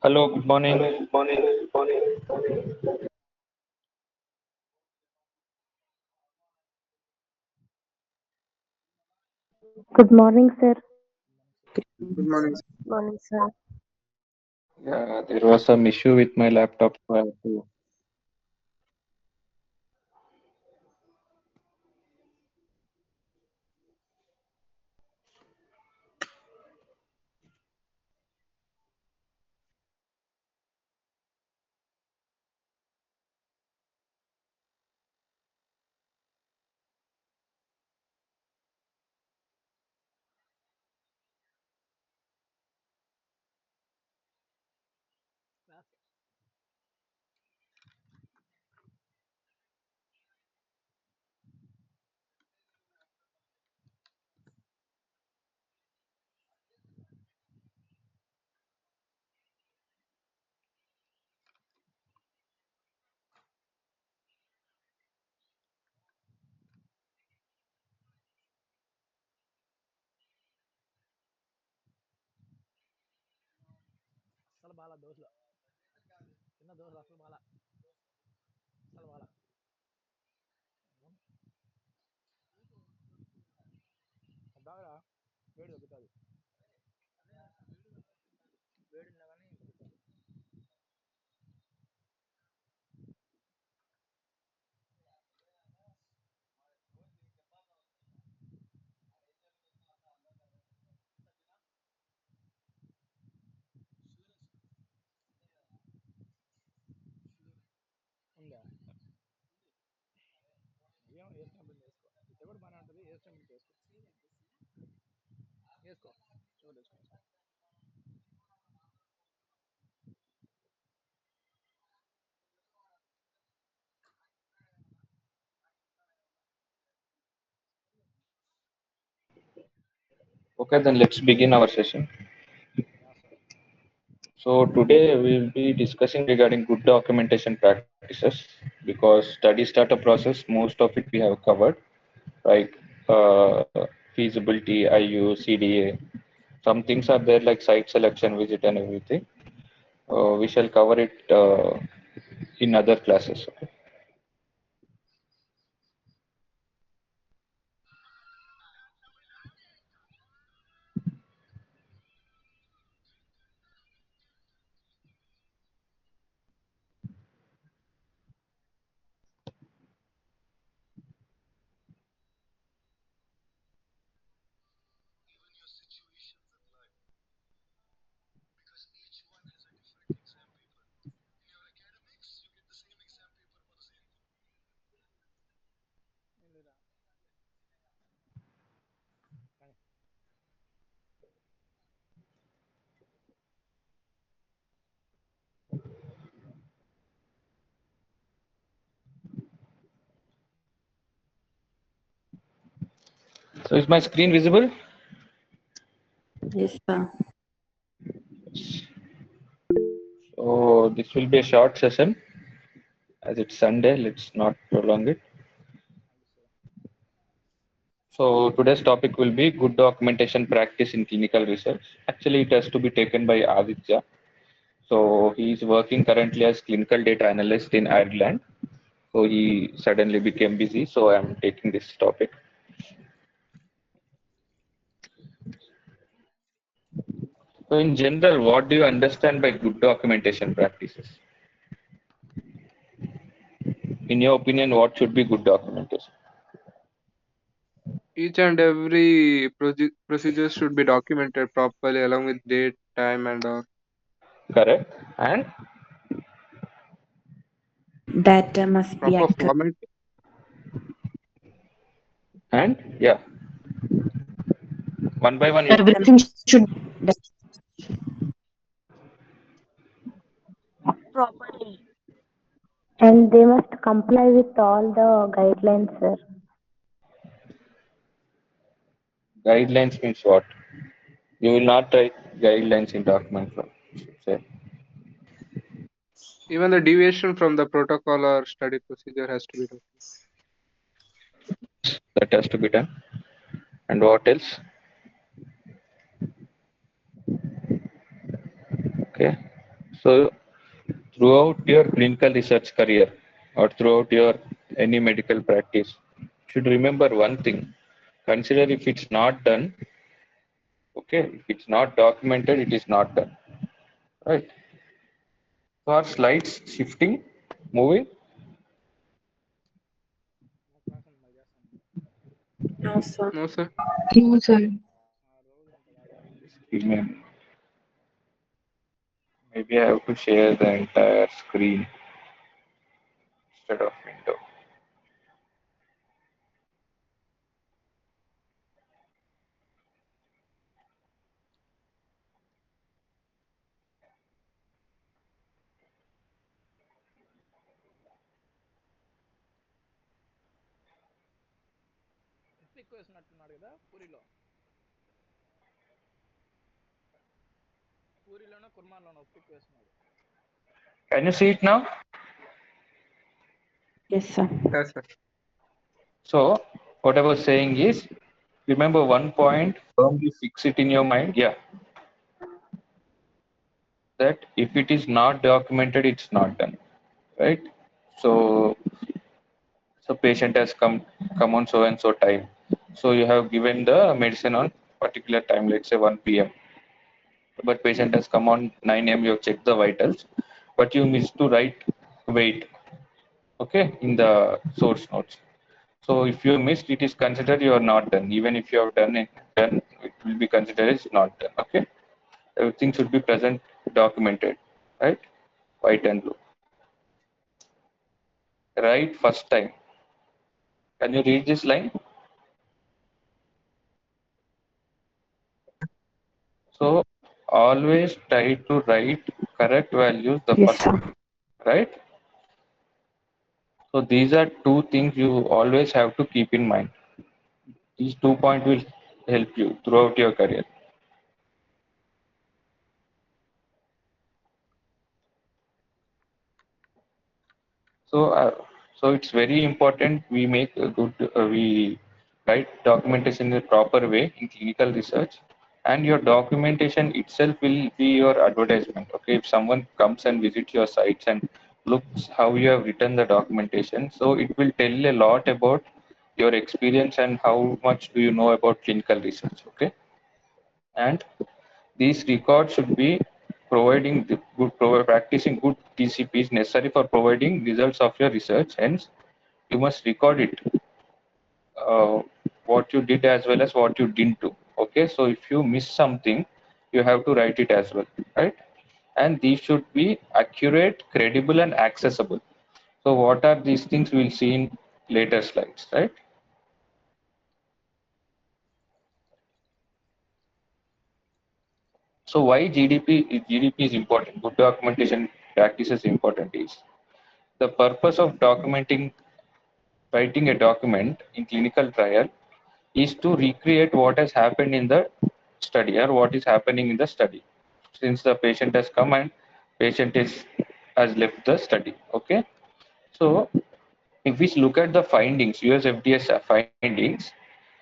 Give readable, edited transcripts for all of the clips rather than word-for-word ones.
Hello, good morning. Hello, good morning. Good morning, sir. Good morning. Morning, sir. Yeah, there was some issue with my laptop. So I have to. అసలు బాల దోశలు చిన్న దోశలు అసలు బాల అసలు బాల బాగా వేడి తగ్గుతుంది వేడి ఉన్నా కానీ తగ్గుతుంది ఉందా ఏం వేసినప్పుడు వేసుకో ఇది కూడా బాగానే ఉంటుంది వేసినప్పుడు వేసుకో వేసుకో చూడు వేసుకో Okay, then let's begin our session. Sir So today we will be discussing regarding good documentation practices because study startup process, most of it we have covered, like feasibility, IU, CDA. Some things are there like site selection, visit, and everything. We shall cover it in other classes. Okay? ఏం లేదా కానీ So is my screen visible? Yes, sir. So this will be a short session as it's Sunday. Let's not prolong it. So today's topic will be good documentation practice in clinical research. Actually, it has to be taken by Aditya. So he is working currently as clinical data analyst in Ireland. So he suddenly became busy. So I'm taking this topic. So in general, what do you understand by good documentation practices? In your opinion, what should be good documentation? Each and every procedure should be documented properly along with date, time, and Correct. And Data must be proper accurate. format. yeah, one by one you tell. Everything should be Properly. And they must comply with all the guidelines, sir. Guidelines means what? You will not write guidelines in document. Say Even the deviation from the protocol or study procedure has to be documented. that has to be done. And what else? Okay. So throughout your clinical research career or throughout your any medical practice, you should remember one thing. Consider if it's not done, okay, if it's not documented, it is not done. Right. So are slides shifting, moving? Class ఉంది మళ్ళీ చేస్తాను. No, sir. No, sir. No, sir. రోజు ఉంటుంది ఆధారం. Give me a minute. Maybe I have to share the entire screen instead of window. ఉప్పు ఎక్కువ వేసినట్టున్నాడు కదా పూరిలోనో కుర్మాలోనో ఉప్పు ఎక్కువ వేస్తున్నాడు. Can you see it now? Yes, sir. Yes, sir. So what I was saying is, remember one point, firmly fix it in your mind. Yeah. That if it is not documented, it's not done. Right? So patient has come on so and so time. So you have given the medicine on particular time, let's say 1 p.m. But patient has come on 9 a.m. You have checked the vitals, but you missed to write weight, okay, in the source notes. So if you missed, it is considered you are not done. Even if you have done it, it will be considered as not done. Okay, everything should be present, documented, right? White and blue. Right first time. Can you read this line? So always try to write correct values the Yes, first sir. time, right? So these are two things you always have to keep in mind. These 2 points will help you throughout your career. So it's very important we make a good we write documentation in a proper way in clinical research, and your documentation itself will be your advertisement. Okay, if someone comes and visits your sites and looks how you have written the documentation, so it will tell a lot about your experience and how much do you know about clinical research. Okay, and these records should be providing the practicing good TCP is necessary for providing results of your research. Hence, you must record it, uh, what you did as well as what you didn't do. Okay, so if you miss something, you have to write it as well, right? And these should be accurate, credible, and accessible. So, what are these things? We'll see in later slides, right? So, why GDP is important? Good documentation practice is important. Is the purpose of writing a document in clinical trial is to recreate what has happened in the study or what is happening in the study. Since the patient has come and patient is has left the study. Okay, so if we look at the findings, US FDS findings,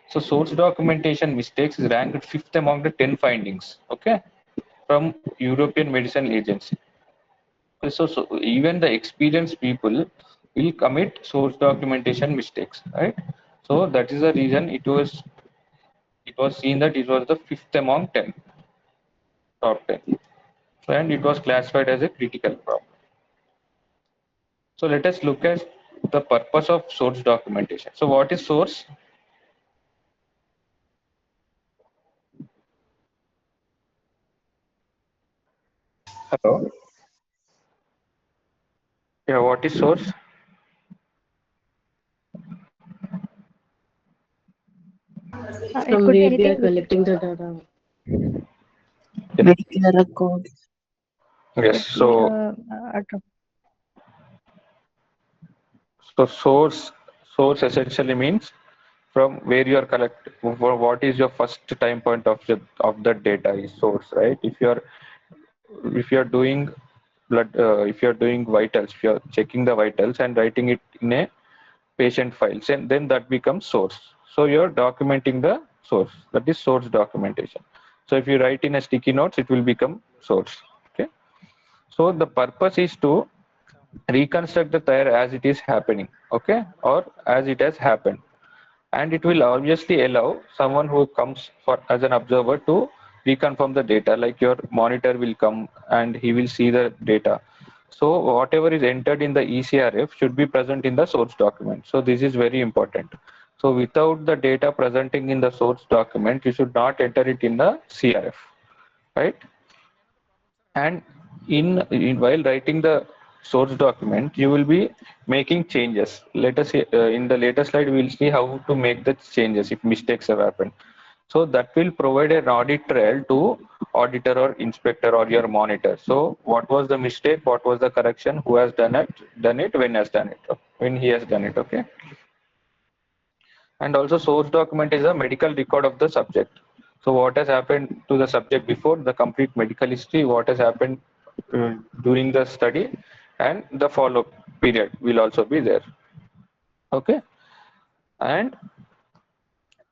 so source documentation mistakes is ranked fifth among the 10 findings. Okay, from European Medicine Agency. So even the experienced people will commit source documentation mistakes, right? So that is the reason it was seen that it was the fifth among 10, top 10. So, and it was classified as a critical problem. So let us look at the purpose of source documentation. So what is source? Hello. Yeah, what is source? It From could be where we are anything. collecting the data. Yeah. Medical record. Yes. Could be So source essentially means from where you are collecting. What is your first time point of the data is source, right? If you are doing blood, if you are doing vitals, if you are checking the vitals and writing it in a patient files, and then that becomes source. So you're documenting the source. That is source documentation. So if you write in a sticky notes, it will become source. Okay. So the purpose is to reconstruct the tire as it is happening, okay, or as it has happened. And it will obviously allow someone who comes for as an observer to reconfirm the data, like your monitor will come and he will see the data. So whatever is entered in the ECRF should be present in the source document. So this is very important. So without the data presenting in the source document, you should not enter it in the CRF, right? And while writing the source document, you will be making changes. Let us see, in the later slide, we will see how to make the changes if mistakes have happened. So that will provide an audit trail to auditor or inspector or your monitor. So what was the mistake? What was the correction? Who has done it, when has done it, when he has done it, okay? And also source document is a medical record of the subject. So what has happened to the subject before, the complete medical history, what has happened during the study, and the follow-up period will also be there, okay? And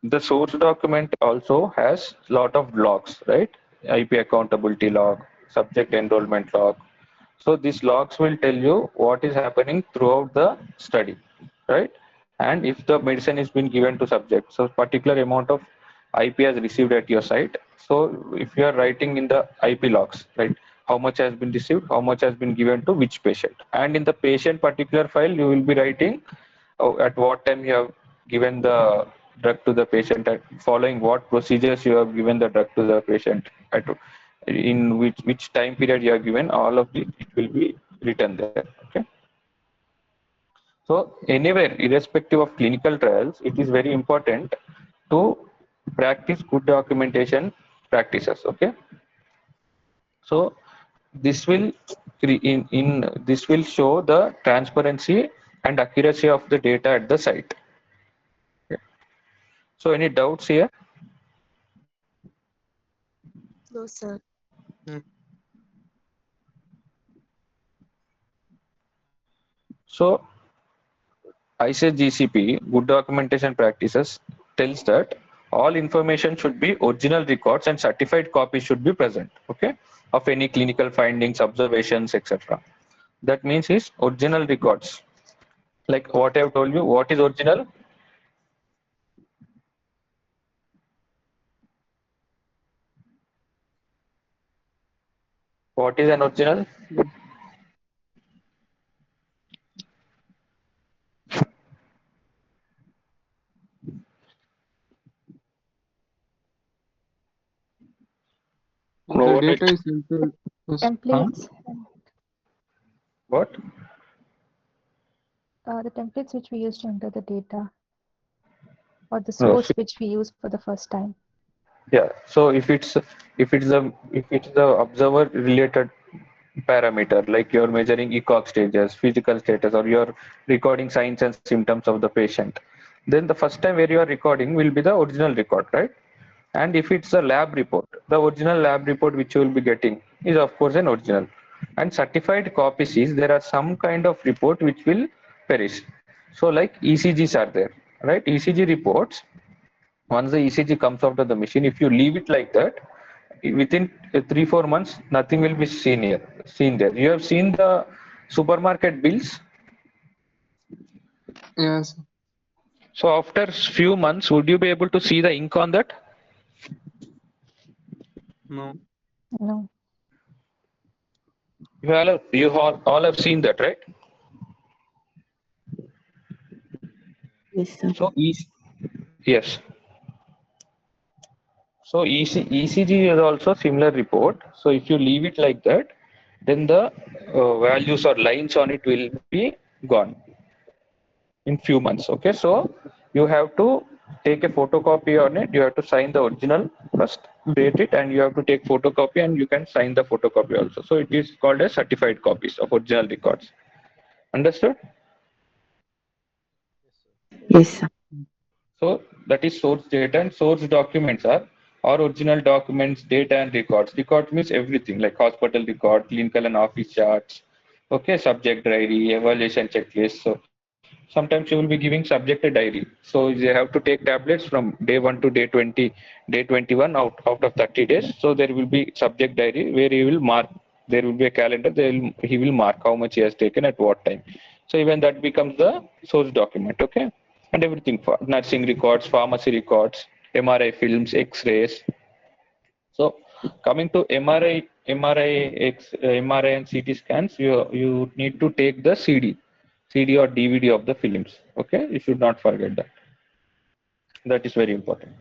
the source document also has lot of logs, right? IP accountability log, subject enrollment log. So these logs will tell you what is happening throughout the study, right? And if the medicine is been given to subject, so particular amount of IP has received at your site. So if you are writing in the IP logs, right, how much has been received, how much has been given to which patient, and in the patient particular file, you will be writing at what time you have given the drug to the patient, and following what procedures you have given the drug to the patient, at in which time period you have given, all of it will be written there, okay? So anywhere, irrespective of clinical trials, it is very important to practice good documentation practices, okay? So this will this will show the transparency and accuracy of the data at the site. Okay. So any doubts here? No, sir. So ICE GCP, good documentation practices, tells that all information should be original records and certified copies should be present, okay, of any clinical findings, observations, etc. That means is original records. Like what I have told you, what is original? What is an original? The data is entered. Templates, What? the templates which we use to enter the data, or the No, source which we use for the first time. yeah. So if it's the observer related parameter, like you're measuring ECOG stages, physical status, or you're recording signs and symptoms of the patient, then the first time where you are recording will be the original record, right? And if it's a lab report, the original lab report which you will be getting is of course an original. And certified copies is there are some kind of report which will perish. So like ECGs are there, right? ECG reports, once the ECG comes out of the machine, if you leave it like that, within 3-4 months, nothing will be seen there. You have seen the supermarket bills. Yes. So after few months, would you be able to see the ink on that? No. No. You all have seen that, right? Yes, sir. So yes. So ECG is also similar report. So if you leave it like that, then the values or lines on it will be gone in few months. Okay, so you have to take a photocopy on it. You have to sign the original first, date it, and you have to take photocopy, and you can sign the photocopy also. So it is called as certified copies of original records. Understood? Yes, sir. So that is source data, and source documents are original documents, data and records. Record means everything like hospital record, clinical and office charts, okay, subject diary, evaluation checklist. So sometimes you will be giving subject a diary. So you have to take tablets from day 1 to day 20, day 21 out of 30 days. So there will be subject diary where you will mark There will be a calendar. He will mark how much he has taken at what time. So even that becomes the source document. Okay, and everything for nursing records, pharmacy records, MRI films, X-rays. So coming to MRI and CT scans, you need to take the CD or DVD of the films. Okay, you should not forget that. That is very important.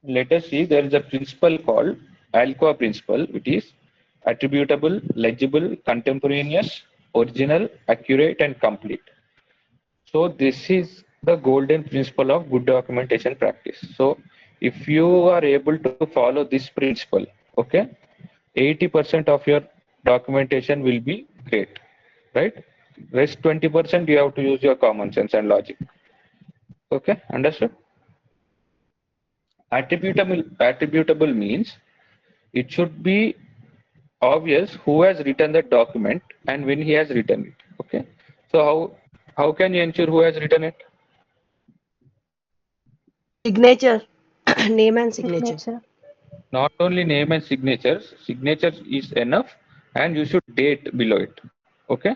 Let us see, there is a principle called ALCOA principle, which is attributable, legible, contemporaneous, original, accurate, and complete. So this is the golden principle of good documentation practice. So if you are able to follow this principle, okay, 80% of your documentation will be great, right? Rest 20% you have to use your common sense and logic. Okay, understood? Attributable means it should be obvious who has written the document and when he has written it. Okay, so how can you ensure who has written it? Signature. Name and signature. Signature. Not only name and signatures is enough, and you should date below it. Okay,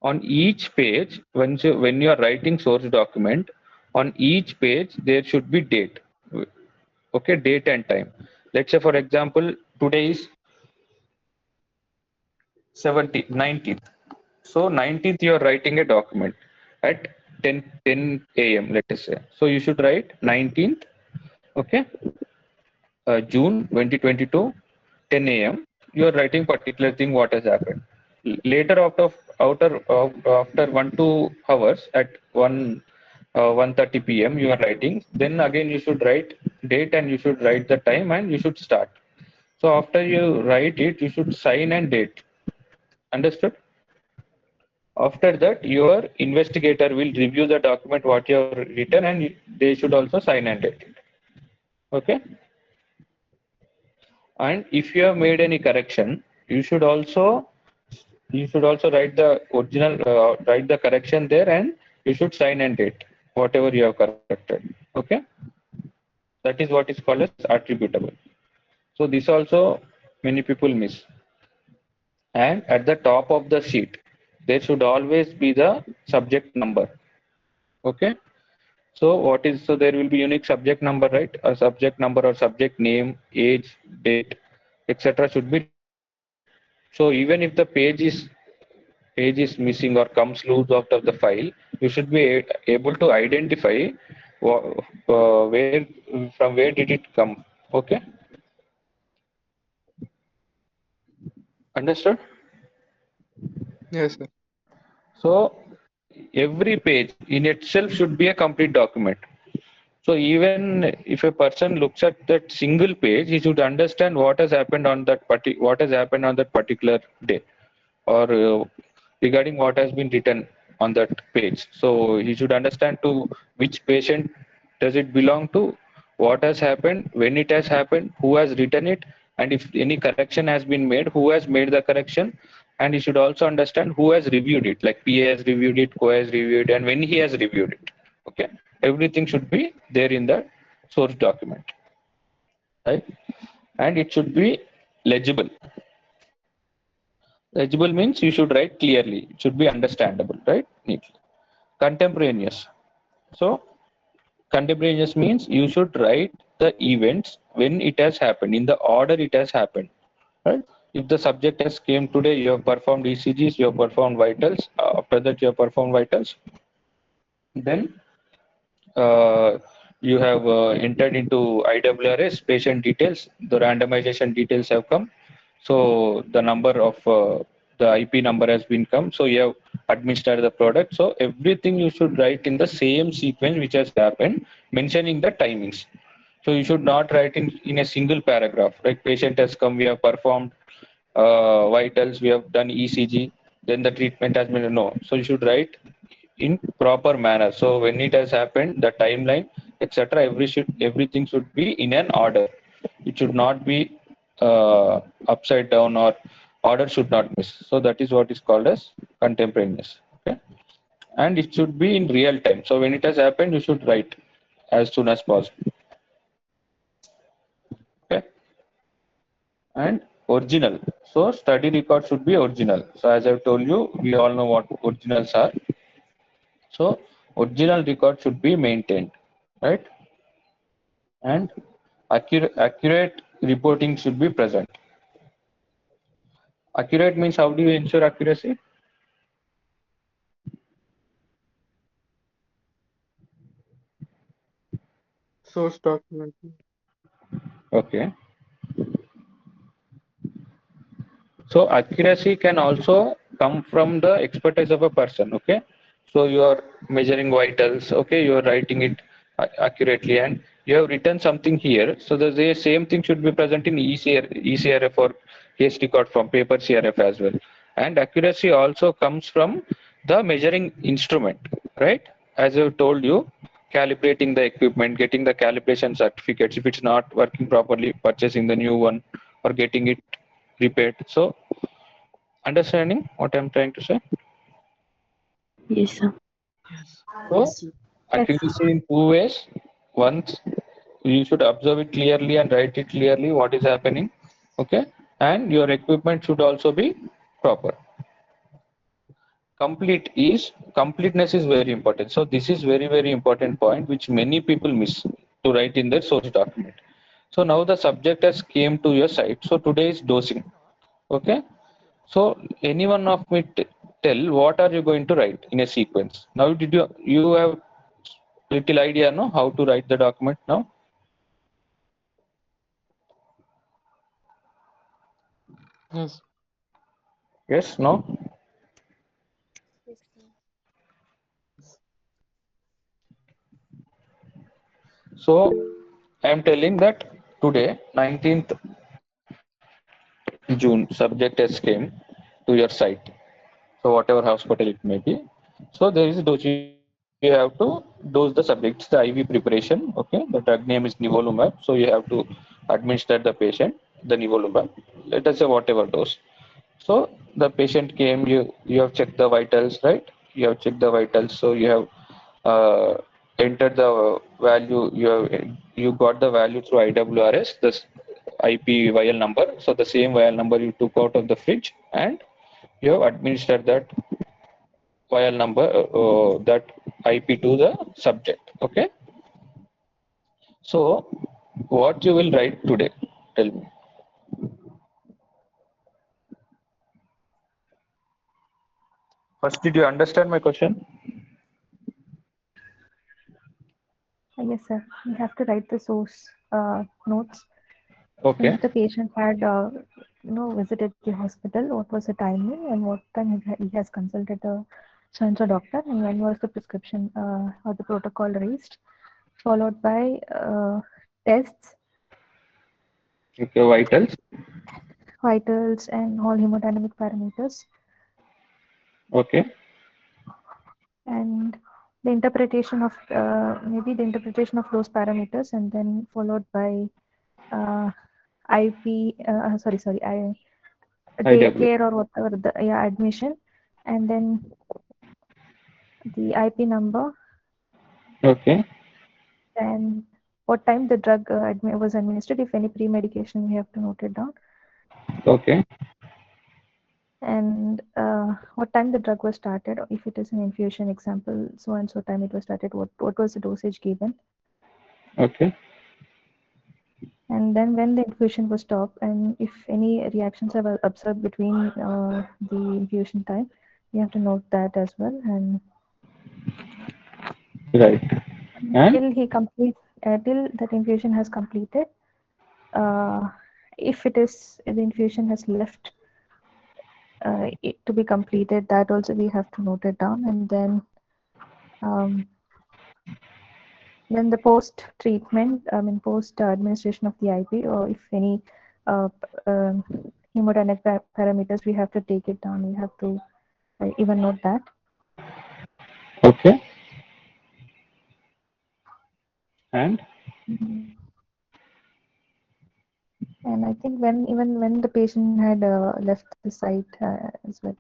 on each page, when you are writing source document, on each page there should be date. Okay, date and time. Let's say for example today is 19th. So 19th you are writing a document at 10 a.m. let us say. So you should write 19th, okay, June 2022, 10 a.m. You are writing particular thing what has happened. Later after 1-2 hours at 1:30 p.m. you are writing. Then again you should write date and you should write the time and you should start. So after you write it, you should sign and date. Understood? After that, your investigator will review the document what you have written and they should also sign and date it. Okay? And if you have made any correction, you should also write the original, write the correction there and you should sign and date whatever you have corrected. Okay? That is what is called as attributable. So this also many people miss. And at the top of the sheet, there should always be the subject number. Okay, so there will be unique subject number, right? A subject number or subject name, age, date, etc. should be. So even if the page is missing or comes loose out of the file, you should be able to identify where from where did it come. Okay, understood? Yes, sir. So every page in itself should be a complete document. So even if a person looks at that single page, he should understand what has happened on that particular day, or regarding what has been written on that page. So he should understand to which patient does it belong to, what has happened, when it has happened, who has written it, and if any correction has been made, who has made the correction, and he should also understand who has reviewed it, like PA has reviewed it, co has reviewed, and when he has reviewed it. Okay, everything should be there in the source document, right? And it should be legible. Legible means you should write clearly. It should be understandable, right? Neatly. Contemporaneous. So contemporaneous means you should write the events when it has happened, in the order it has happened, right? If the subject has came today, you have performed ECGs, you have performed vitals. After that, you have performed vitals. Then you have entered into IWRS patient details. The randomization details have come. So the number of the IP number has been come. So you have administered the product. So everything you should write in the same sequence which has happened, mentioning the timings. So you should not write in a single paragraph. Like patient has come, we have performed vitals, we have done ECG, then the treatment has been no. So you should write in proper manner. So when it has happened, the timeline, etc. Everything should be in an order. It should not be upside down, or order should not miss. So that is what is called as contemporaneous. Okay, and it should be in real time. So when it has happened, you should write as soon as possible. and original. So study record should be original. So as I've told you, we all know what originals are. So original record should be maintained, right? And accurate reporting should be present. Accurate means how do you ensure accuracy? Source document. Okay. So accuracy can also come from the expertise of a person. Okay. So you are measuring vitals. Okay. You are writing it accurately, and you have written something here. So the same thing should be present in ECRF or case record from paper CRF as well. And accuracy also comes from the measuring instrument, right? As I told you, calibrating the equipment, getting the calibration certificates. If it's not working properly, purchasing the new one or getting it repaired. So understanding what I'm trying to say? Yes, sir. So Yes. accuracy in two ways. Once you should observe it clearly and write it clearly what is happening. Okay. And your equipment should also be proper. Completeness is very important. So this is very important point which many people miss to write in their source document. So now the subject has came to your site. So today is dosing. Okay. So any one of me tell what are you going to write in a sequence. Now did you have little idea no how to write the document now? Yes. Yes, no? So I am telling that today 19th June subject has came to your site. So whatever hospital it may be. So there is dose you have to dose the subject. It's the IV preparation. Okay, the drug name is nivolumab. So you have to administer the patient the nivolumab. Let us say whatever dose. So the patient came. You have checked the vitals, right? You have checked the vitals. So you have entered the value. You got the value through IWRS. This IP vial number. So the same vial number you took out of the fridge and you have administered that vial number, that IP to the subject. Okay. So what you will write today? Tell me. First, did you understand my question? Yes, sir. We have to write the source notes. Okay. Since the patient had, visited the hospital, what was the timing and what time he has consulted the so-and-so doctor, and when was the prescription or the protocol raised, followed by tests, Okay. Vitals. vitals, and all hemodynamic parameters, Okay. and the interpretation of maybe the interpretation of those parameters, and then followed by uh, IP, IW. daycare or whatever the admission, and then the IP number, Okay. and what time the drug was administered. If any pre-medication, we have to note it down, Okay. and what time the drug was started. If it is an infusion, example, so and so time it was started. What was the dosage given, Okay. and then when the infusion was stopped, and if any reactions are observed between the infusion time, we have to note that as well, and Right. And till he completes, till that infusion has completed. If it is the infusion has left to be completed, that also we have to note it down, and um, then the post treatment, post administration of the IP, or if any uh, um hemodynamic parameters, we have to take it down. We have to even note that. okay. And Mhm. And I think when the patient had left the site as well,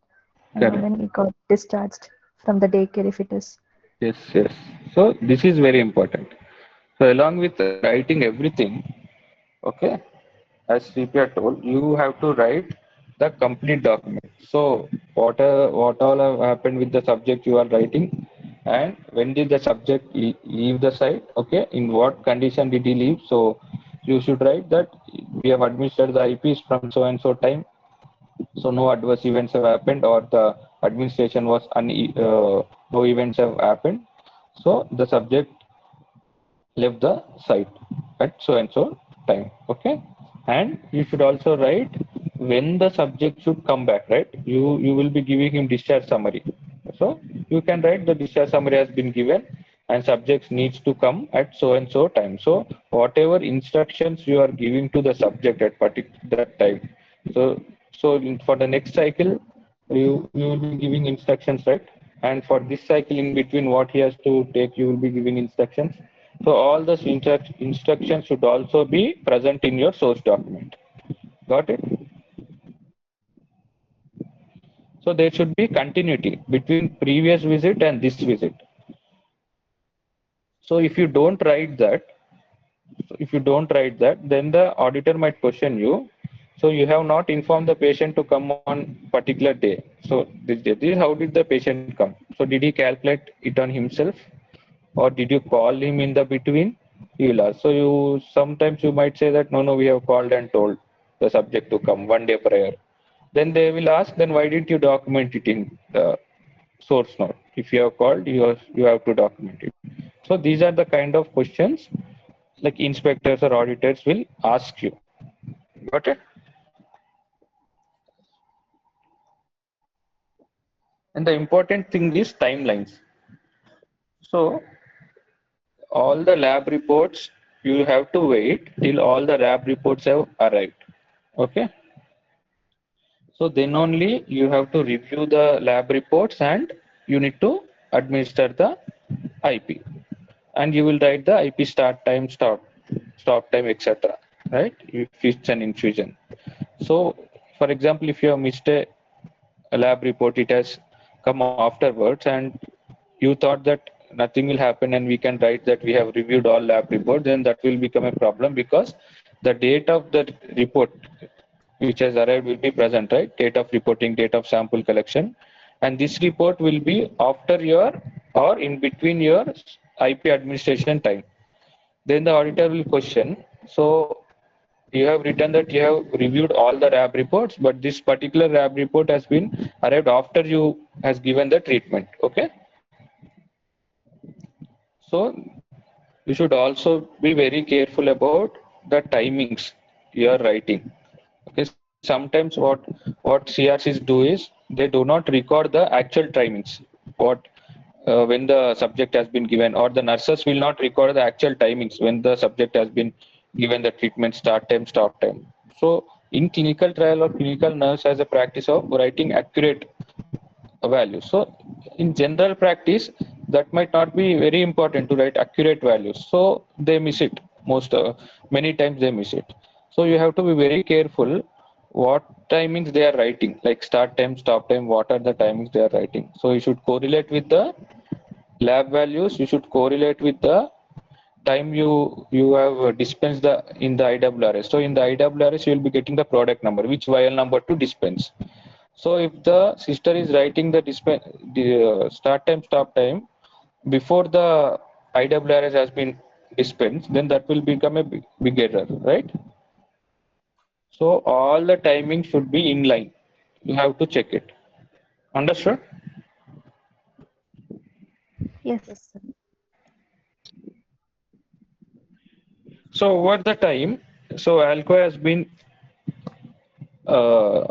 correct. when he got discharged from the daycare, if it is. Yes. Yes. So this is very important. So along with writing everything, okay. as CPR told, you have to write the complete document. So what all have happened with the subject you are writing, and when did the subject leave the site? Okay, in what condition did he leave? So you should write that we have administered the IPs from so and so time. So no adverse events have happened, or the administration was no events have happened. So the subject left the site at so and so time. Okay, and you should also write when the subject should come back, right? You will be giving him discharge summary, so you can write the discharge summary has been given and subjects needs to come at so and so time. So whatever instructions you are giving to the subject at particular time, so for the next cycle you will be giving instructions, right? And for this cycle in between what he has to take, you will be giving instructions. So all the instructions should also be present in your source document. Got it? So there should be continuity between previous visit and this visit. So if you don't write that, then the auditor might question you. So you have not informed the patient to come on particular day. So this is how did the patient come? So did he calculate it on himself, or did you call him in the between? He will ask. So you sometimes you might say that no, we have called and told the subject to come one day prior. Then they will ask, then why didn't you document it in the source note? If you have called, you have to document it. So these are the kind of questions like inspectors or auditors will ask you. Got it? And the important thing is timelines. So all the lab reports, you have to wait till all the lab reports have arrived. Okay. So then only you have to review the lab reports and you need to administer the IP. And you will write the IP start time, stop time, etc. Right? If it's an infusion. So, for example, if you have missed a lab report, it has come afterwards, and you thought that nothing will happen and we can write that we have reviewed all lab reports, then that will become a problem because the date of the report which has arrived will be present, right? Date of reporting, date of sample collection. And this report will be after your or in between your IP administration time. Then the auditor will question, so you have written that you have reviewed all the lab reports, but this particular lab report has been arrived after you has given the treatment. Okay. So you should also be very careful about the timings you are writing. Okay. Sometimes what CRCs do is they do not record the actual timings. When the subject has been given, or the nurses will not record the actual timings when the subject has been given the treatment start time, stop time. So in clinical trial or clinical nurse has a practice of writing accurate values. So in general practice, that might not be very important to write accurate values. So they miss it many times they miss it. So you have to be very careful what timings they are writing, like start time, stop time, what are the timings they are writing. So you should correlate with the lab values, you should correlate with the time you have dispensed in the IWRS. So in the IWRS, you will be getting the product number, which vial number to dispense. So if the sister is writing the start time, stop time before the IWRS has been dispensed, then that will become a big error, right? So all the timing should be in line. You have to check it. Understood? Yes. So over the time, so Alcoa has been uh,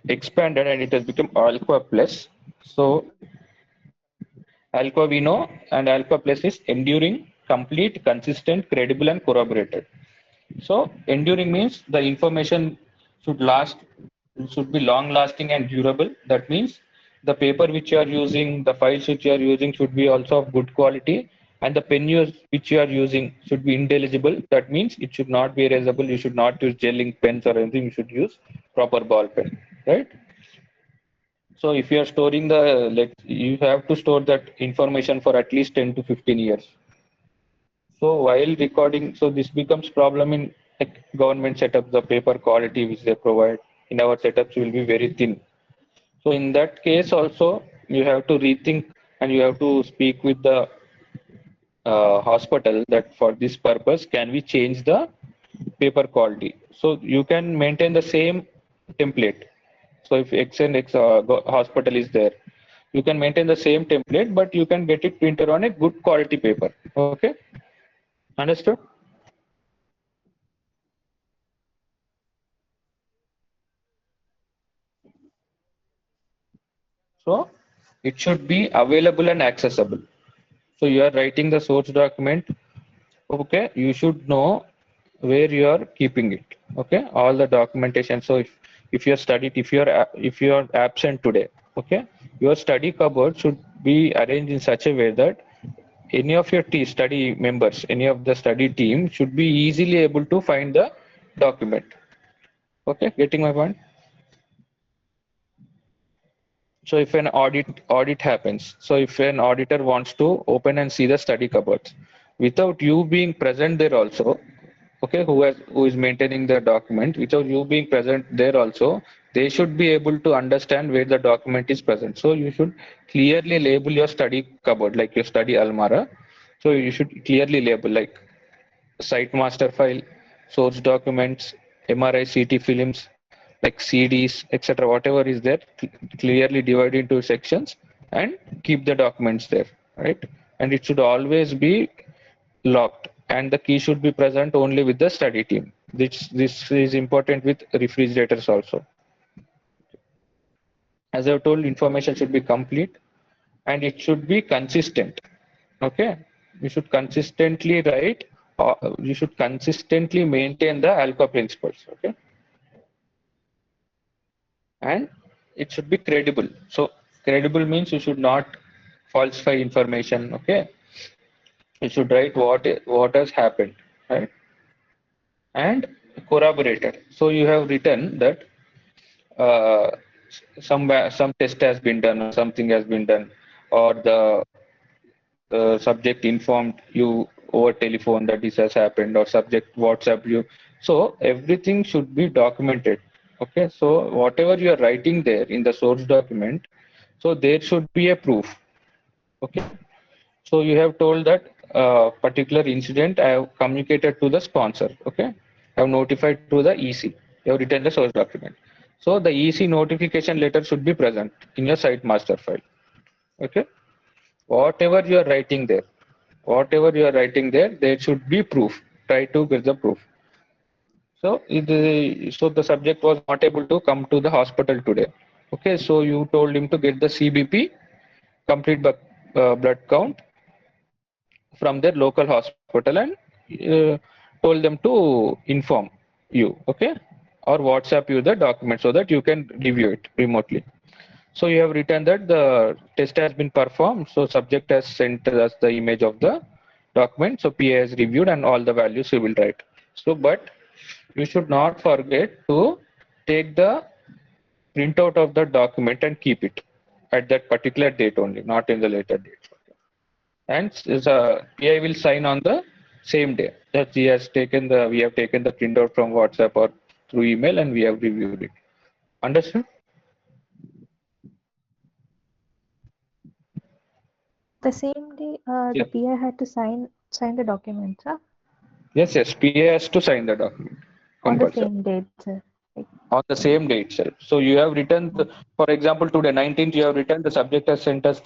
expanded and it has become Alcoa Plus. So Alcoa we know, and Alcoa Plus is enduring, complete, consistent, credible, and corroborated. So enduring means the information should last, should be long lasting and durable. That means the paper which you are using, the files which you are using should be also of good quality, and the pen which you are using should be indelible. That means it should not be erasable. You should not use gel ink pens or anything. You should use proper ball pen, right? So if you are storing you have to store that information for at least 10 to 15 years. So while recording, so this becomes problem in Like government setup, the paper quality which they provide in our setups will be very thin. So in that case also you have to rethink and you have to speak with the hospital that for this purpose can we change the paper quality. So you can maintain the same template. So if X and X hospital is there, you can maintain the same template, but you can get it printed on a good quality paper. Okay, understood? So it should be available and accessible. So you are writing the source document. Okay, you should know where you are keeping it. Okay, all the documentation. So if you're studied, if you're absent today, okay, your study cupboard should be arranged in such a way that any of your study members, any of the study team should be easily able to find the document. Okay, getting my point? So if an audit happens, so if an auditor wants to open and see the study cupboards, without you being present there also, okay, who is maintaining the document, without you being present there also, they should be able to understand where the document is present. So you should clearly label your study cupboard, like your study almara. So you should clearly label like site master file, source documents, MRI, CT films, like CDs, etc. Whatever is there, clearly divide into sections and keep the documents there, right? And it should always be locked, and the key should be present only with the study team. This is important with refrigerators also. As I've told, information should be complete and it should be consistent. Okay, you should consistently write. You should consistently maintain the ALCO principles. Okay, and it should be credible. So credible means you should not falsify information. Okay, you should write what has happened, right? And corroborated. So you have written that uh, some test has been done or something has been done, or the subject informed you over telephone that this has happened, or subject WhatsApp you. So everything should be documented. Okay, so whatever you are writing there in the source document, so there should be a proof. Okay, so you have told that particular incident I have communicated to the sponsor. Okay, I have notified to the EC. You have written the source document. So the EC notification letter should be present in your site master file. Okay, whatever you are writing there, there should be proof. Try to get the proof. So so the subject was not able to come to the hospital today. Okay, so you told him to get the CBP, complete blood count, from their local hospital, and told them to inform you, okay, or WhatsApp you the document so that you can review it remotely. So you have written that the test has been performed, so subject has sent us the image of the document, so PA has reviewed and all the values you will write. So but you should not forget to take the printout of the document and keep it at that particular date only, not in the later date. And PI will sign on the same day that we have taken the printout from WhatsApp or through email and we have reviewed it. Understood? The same day, Yeah. the PI had to sign the document, huh? Yes, PA has to sign the document. On the Compulsory. same date, sir. On the same day itself. So you have written, for example, today 19th, you have written the subject has sent us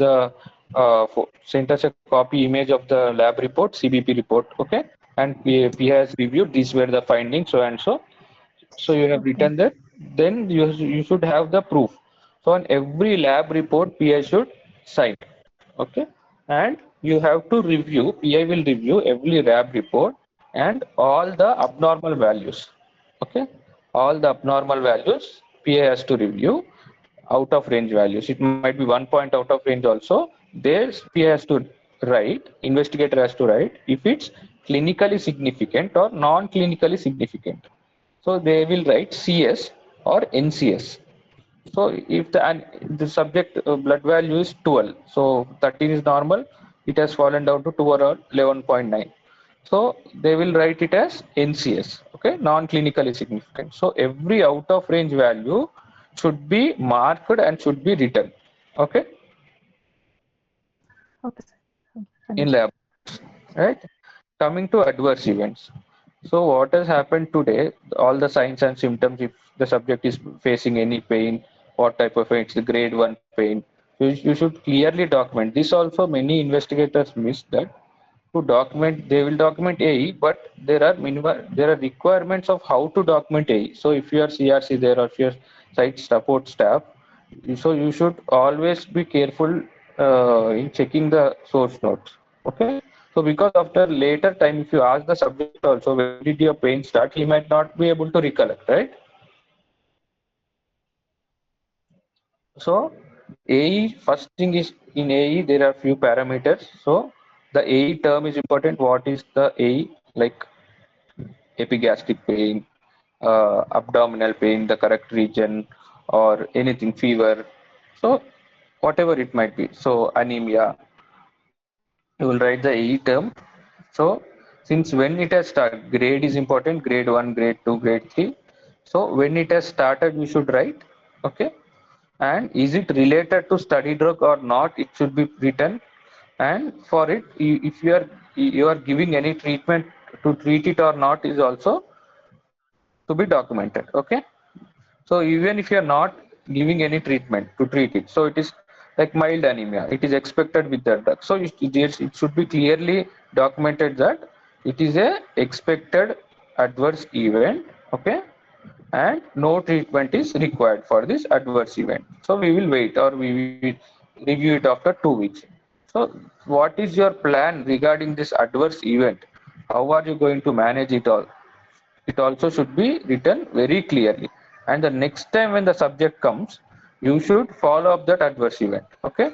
sent us a copy image of the lab report, CBP report, okay, and PA has reviewed. These were the findings, so and so. So you have written that. Then you should have the proof. So on every lab report, PI should sign, okay, and you have to review. PI will review every lab report and all the abnormal values, okay, all the abnormal values PA has to review. Out of range values, it might be 1 point out of range also, there PA has to write, investigator has to write if it's clinically significant or non-clinically significant. So they will write CS or NCS. So if the subject blood value is 12, so 13 is normal, it has fallen down to 2 or 11.9. So they will write it as NCS, okay, non-clinically significant. So every out of range value should be marked and should be written, okay, Okay, sir. in Understood. lab, right? Coming to adverse events. So what has happened today, all the signs and symptoms, if the subject is facing any pain, what type of pain, it's the grade 1 pain, you should clearly document. This also many investigators miss that. To document, they will document AE, but there are requirements of how to document AE. So if you are CRC there or if you are site support staff, so you should always be careful in checking the source notes. Okay. So because after later time, if you ask the subject also when did your pain start, he might not be able to recollect, right? So AE, first thing is in AE there are few parameters. So the AE term is important. What is the AE? Like epigastric pain, abdominal pain, the correct region, or anything, fever. So whatever it might be. So anemia, you will write the AE term. So since when it has started, grade is important, grade 1, grade 2, grade 3. So when it has started, you should write, okay. And is it related to study drug or not? It should be written. And for it, if you are giving any treatment to treat it or not is also to be documented, okay. So even if you are not giving any treatment to treat it, so it is like mild anemia, it is expected with that drug. So it should be clearly documented that it is a expected adverse event, okay, and no treatment is required for this adverse event. So we will wait or we will review it after 2 weeks. So what is your plan regarding this adverse event? How are you going to manage it all? It also should be written very clearly. And the next time when the subject comes, you should follow up that adverse event. Okay.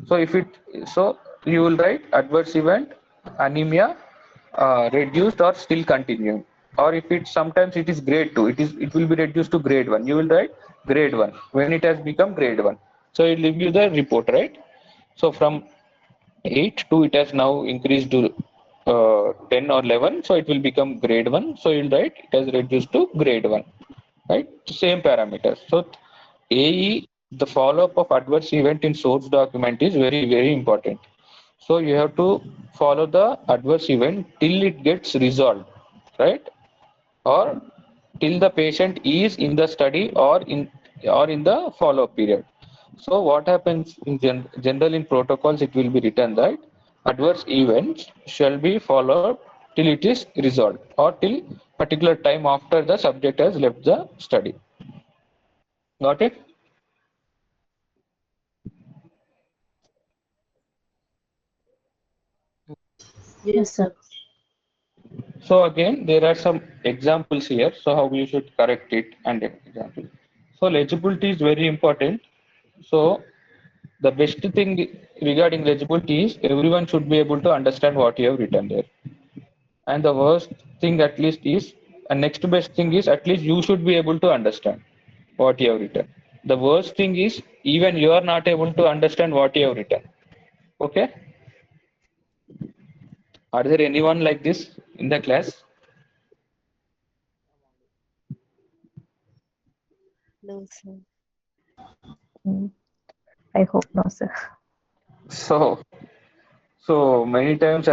So if it so you will write adverse event, anemia, reduced or still continuing. Or if it sometimes it is grade 2, it will be reduced to grade 1. You will write grade 1 when it has become grade 1. So it will give you the report, right? So from 8 to it has now increased to 10 or 11, so it will become grade 1. So you'll write it has reduced to grade 1, right? Same parameters. So AE, the follow-up of adverse event in source document is very, very important. So you have to follow the adverse event till it gets resolved, right? Or till the patient is in the study or in the follow-up period. So what happens in general in protocols, it will be written that adverse events shall be followed till it is resolved or till particular time after the subject has left the study. Got it? Yes, sir. So again, there are some examples here. So how you should correct it and example. So legibility is very important. So the best thing regarding legibility is everyone should be able to understand what you have written there. And the worst thing at least is, and next best thing is at least you should be able to understand what you have written. The worst thing is even you are not able to understand what you have written. Okay? Are there anyone like this in the class? No, sir. Mm, I hope no, sir. So so many times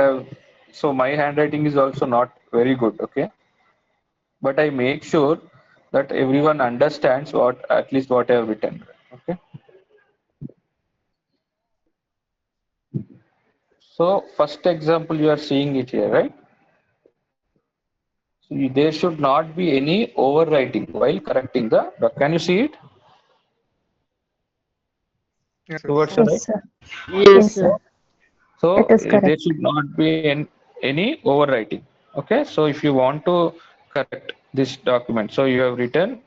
so my handwriting is also not very good, okay? But I make sure that everyone understands what at least what I have written. Okay. So first example you are seeing it here, right? So there should not be any overwriting while correcting the. Can you see it Yes, towards yes. the Yes, right? sir. Yes, Yes, sir. sir. So It is there correct. should not be any overwriting. Okay. So if you want to correct this document, so you have written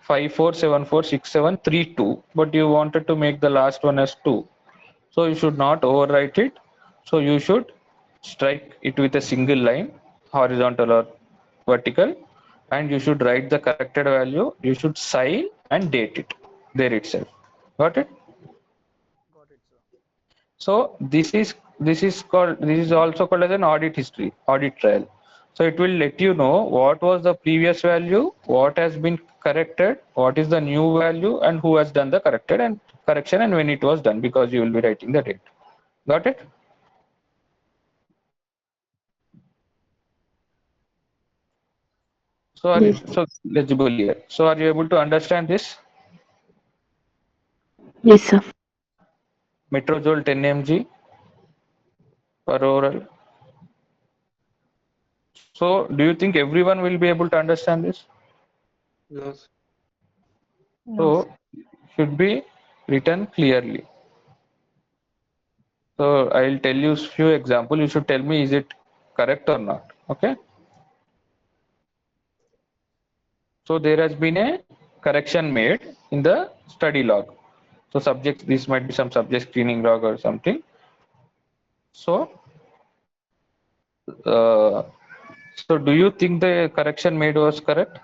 54746732, but you wanted to make the last one as 2. So you should not overwrite it. So you should strike it with a single line, horizontal or vertical, and you should write the corrected value. You should sign and date it there itself. Got it? Got it, sir. So this is this is also called as an audit history, audit trail. So it will let you know what was the previous value, what has been corrected, what is the new value, and who has done the correction and when it was done, because you will be writing the date. Got it? So Yes. so legible here. So are you able to understand this? Yes, sir. Metrozole 10 mg per oral. So do you think everyone will be able to understand this? No, sir. No, So should be written clearly. So I'll tell you few examples. You should tell me is it correct or not. Okay. So there has been a correction made in the study log. So subject, this might be some subject screening log or something. So, so do you think the correction made was correct?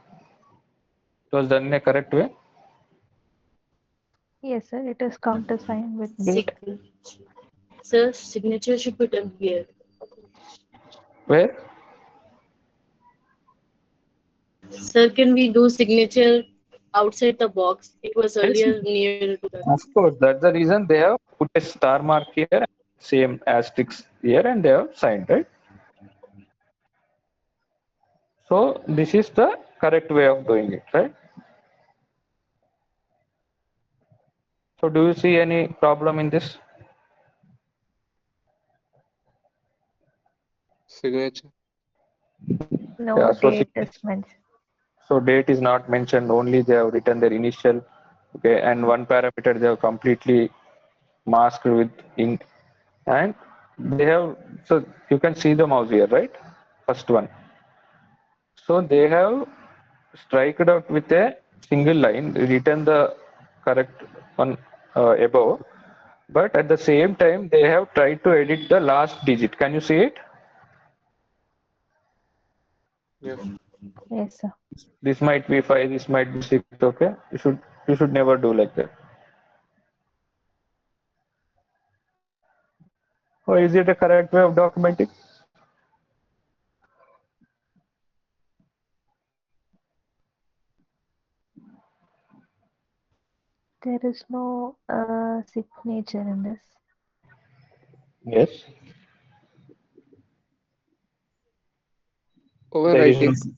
It was done in a correct way? yes, sir. It is countersigned with date. Sir, signature should be done here. Where? Sir, can we do signature outside the box? It was Yes. earlier near to the. Of course, that's the reason they have put a star mark here, same asterisk here, and they have signed, right? So this is the correct way of doing it, right? So do you see any problem in this? Signature. No Yeah, date is mentioned. so date is not mentioned, only they have written their initial, okay, and one parameter they have completely masked with ink, and they have, so you can see the mouse here, right? First one. So they have striked out with a single line, written the correct one above, but at the same time they have tried to edit the last digit. Can you see it? Yes. Yes, sir. This might be 5, this might be 6. Okay, you should never do like that. Or is it a correct way of documenting? There is no signature in this. Yes. There is no Overwriting.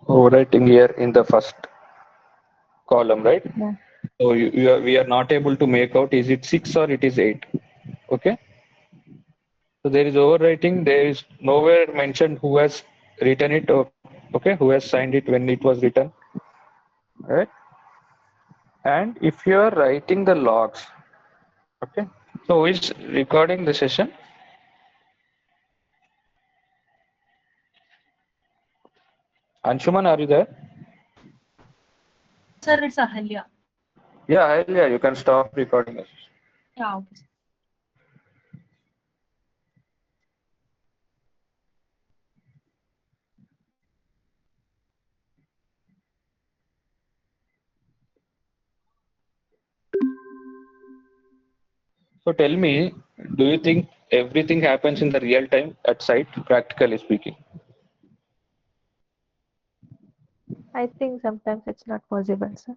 overwriting here in the first column, right? Yeah. So we are not able to make out is it 6 or it is 8. Okay. So there is overwriting. There is nowhere mentioned who has written it, or okay, who has signed it when it was written, right? And if you are writing the logs, okay. So who is recording the session? Anshuman, are you there? Sir, it's Ahalya. Yeah, you can stop recording the session. Yeah, okay. So tell me, do you think everything happens in the real time at site, practically speaking? I think sometimes it's not possible, sir.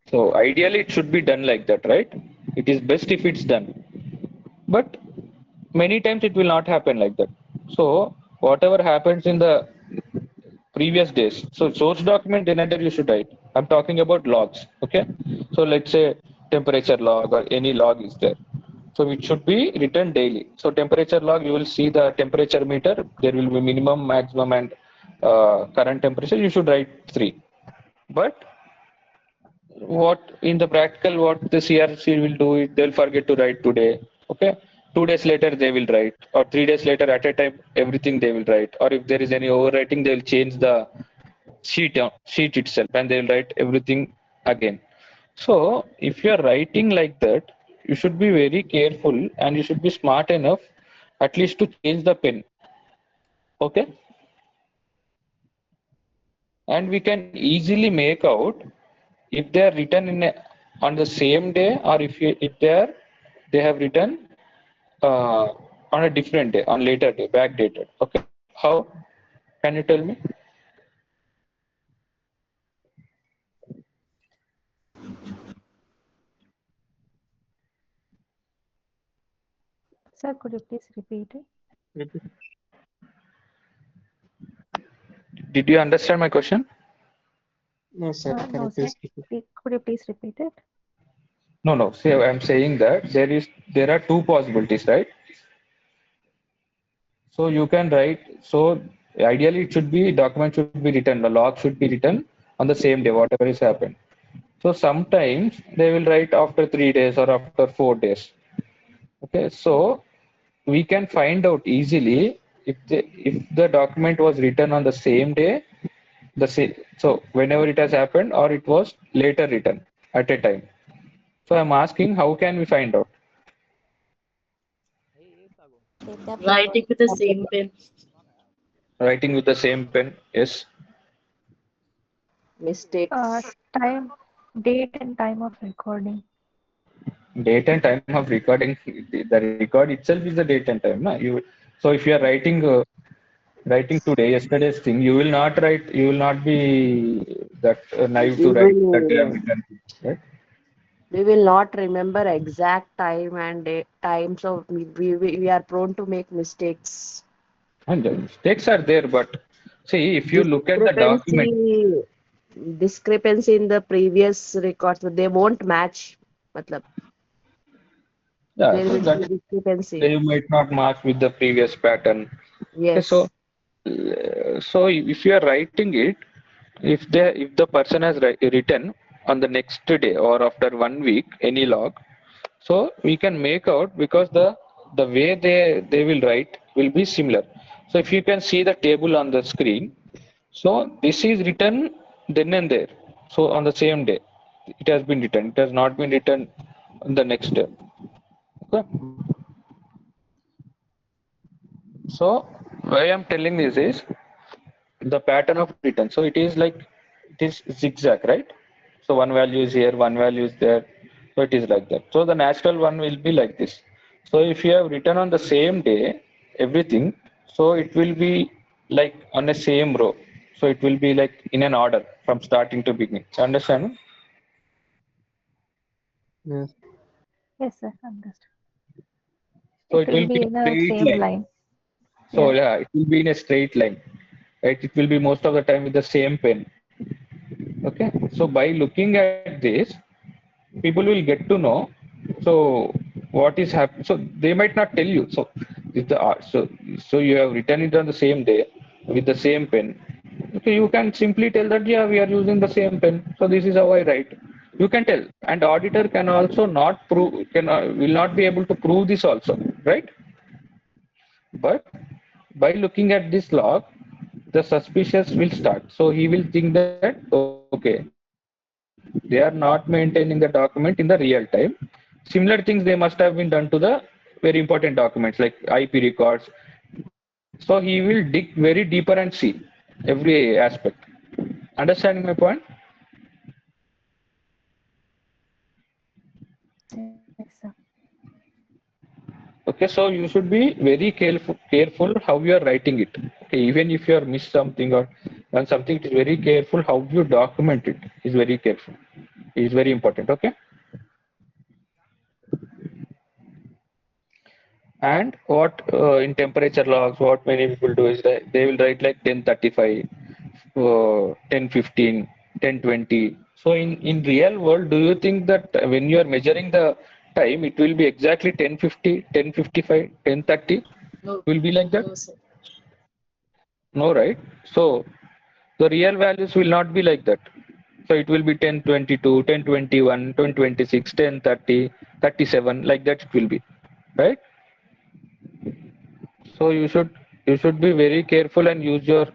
So ideally it should be done like that, right? It is best if it's done. But many times it will not happen like that. So whatever happens in the previous days, so source document another you should write. I'm talking about logs, okay? So let's say temperature log or any log is there. So it should be written daily. So temperature log, you will see the temperature meter. There will be minimum, maximum, and current temperature. You should write 3. But what in the practical, what the CRC will do it, they'll forget to write today. Okay, 2 days later they will write, or 3 days later at a time everything they will write. Or if there is any overwriting, they will change the sheet itself and they will write everything again. So if you are writing like that, you should be very careful and you should be smart enough at least to change the pen. Okay, and we can easily make out if they are written on the same day, or if they have written uh, on a different day, on later day, backdated. Okay, how? Can you tell me? Sir, could you please repeat it? Repeat. Did you understand my question? No, sir. Can No, you sir. please repeat? Could you please repeat it? No, no. See, I'm saying that there are two possibilities, right? So you can write. So ideally, it should be document should be written. The log should be written on the same day, whatever has happened. So sometimes they will write after 3 days or after 4 days. Okay, so we can find out easily if the document was written on the same day, the same. So whenever it has happened, or it was later written at a time. So I'm asking, how can we find out? Writing with the same pen. Writing with the same pen, yes. Mistakes. Time, date and time of recording. Date and time of recording, the record itself is the date and time. Na? So if you are writing today, yesterday's thing, you will not be that naive We to write that you have will written, right? we will not remember exact time and time, so we are prone to make mistakes. And the mistakes are there, but see, if you look at the document, Discrepancy discrepancy in the previous records, they won't match. Matlab, yeah, there so will that be discrepancy. they might not match with the previous pattern. Okay, Yes. so if you are writing it, if the person has written on the next day or after 1 week any log, so we can make out because the way they will write will be similar. So if you can see the table on the screen, so this is written then and there. So on the same day, it has been written. It has not been written on the next day. Okay. So why I'm telling this is the pattern of return. So it is like it is zigzag, right? So one value is here, one value is there. So it is like that. So the natural one will be like this. So if you have written on the same day everything, so it will be like on a same row. So it will be like in an order from starting to beginning. Understand? Yes. Yes, sir. Understood. So It it will will be be a in a straight same line. line. So Yeah. yeah, it will be in a straight line. Right? It will be most of the time with the same pen. Okay. So by looking at this, people will get to know. So what is happening? So they might not tell you. So if the so you have written it on the same day with the same pen. Okay, you can simply tell that yeah, we are using the same pen. So this is how I write. You can tell, and auditor can also not prove can will not be able to prove this also, right? But by looking at this log, the suspicious will start. So he will think that, okay, they are not maintaining the document in the real time. Similar things they must have been done to the very important documents like IP records. So he will dig very deeper and see every aspect. Understanding my point? Yes, sir. Okay, so you should be very careful how you are writing it. Okay, even if you are missed something or done something, it is very careful how you document it. Is very careful. It is very important. Okay. And what in temperature logs, what many people do is that they will write like 1035, 1015, 1020. So in real world, do you think that when you are measuring the time, it will be exactly 1050, 1055, 1030? No, Will be like that? no, sir. No, right? So the real values will not be like that. So it will be 1022, 1021, 1026, 1030, 37, like that it will be, right? So you should be very careful and use your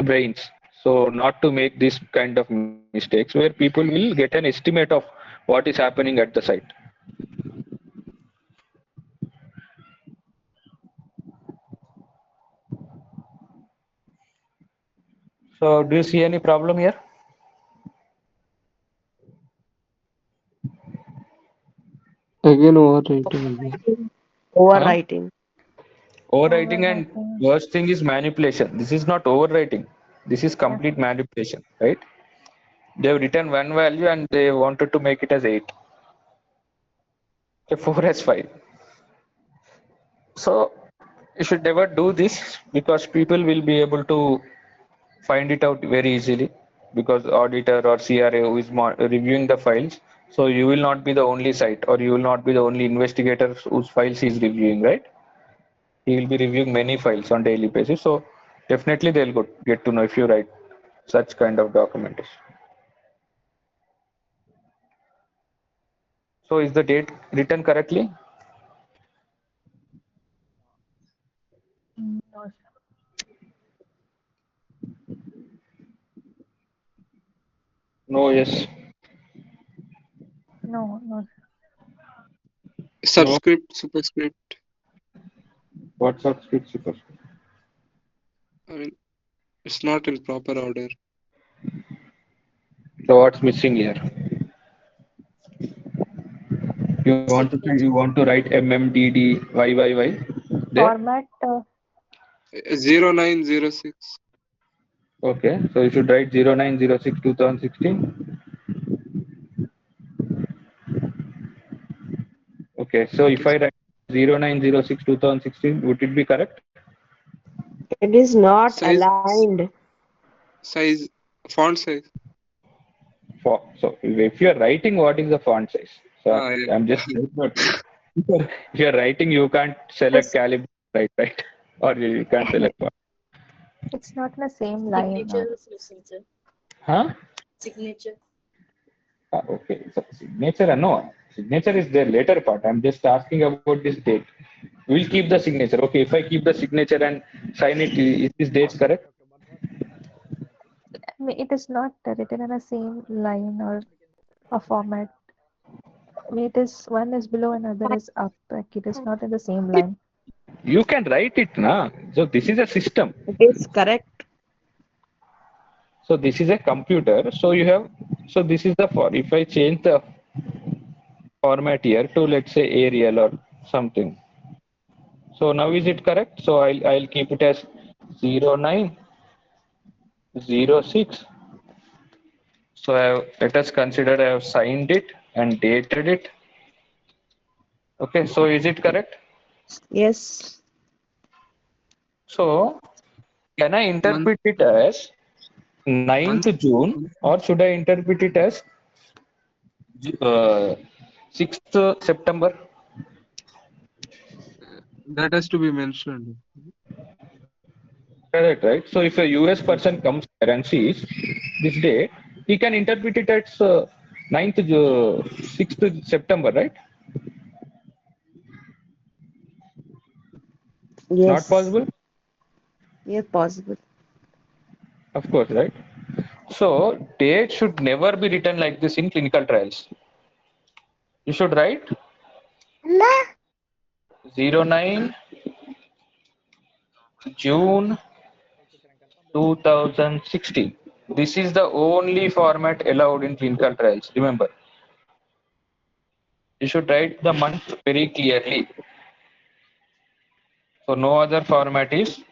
brains. So not to make this kind of mistakes where people will get an estimate of what is happening at the site. So do you see any problem here? Again, overwriting again. Overwriting. Overwriting, and Overwriting. worst thing is manipulation. This is not overwriting. This is complete manipulation, right? They've written one value and they wanted to make it as 8. Okay, 4 as 5. So you should never do this because people will be able to find it out very easily because auditor or CRA who is reviewing the files. So you will not be the only site or you will not be the only investigator whose files he is reviewing, right? He will be reviewing many files on daily basis. So definitely they'll get to know if you write such kind of documentation. So is the date written correctly? No, sir. No, yes. No, no. Subscript, superscript. What subscript superscript? I mean, it's not in proper order. So what's missing here? You want to write MMDD YYY there? Format. 0906. Okay, so you should write 0906 2016. Okay, so if I write 0906 2016, would it be correct? It is not Size, aligned. size, font size. So if you are writing, what is the font size? So Yeah. I'm just if you're writing, you can't select caliber, right? Or you can't select font. It's not in the same line. Signature is missing, sir. Huh? Signature. Okay, so signature, no. Signature is there later part. I'm just asking about this date. We'll keep the signature. Okay, if I keep the signature and sign it, is this date correct? I mean, it is not written in the same line or a format. I mean, it is one is below and other is up. Like it is not in the same line. You can write it, na. So this is a system. It is correct. So this is a computer. So you have. So this is the for. If I change the format here to let's say Arial or something. So now is it correct? So I'll keep it as 0906. So let us consider I have signed it and dated it. Okay, so is it correct? Yes. So can I interpret it as 9th June or should I interpret it as 6th September? That has to be mentioned. Correct, right? So if a US person comes here and sees this date, he can interpret it as 9th, 6th September, right? Yes. Not possible? Yes, possible. Of course, right? So date should never be written like this in clinical trials. You should write 09 June 2016. This is the only format allowed in clinical trials. Remember, you should write the month very clearly. So no other format is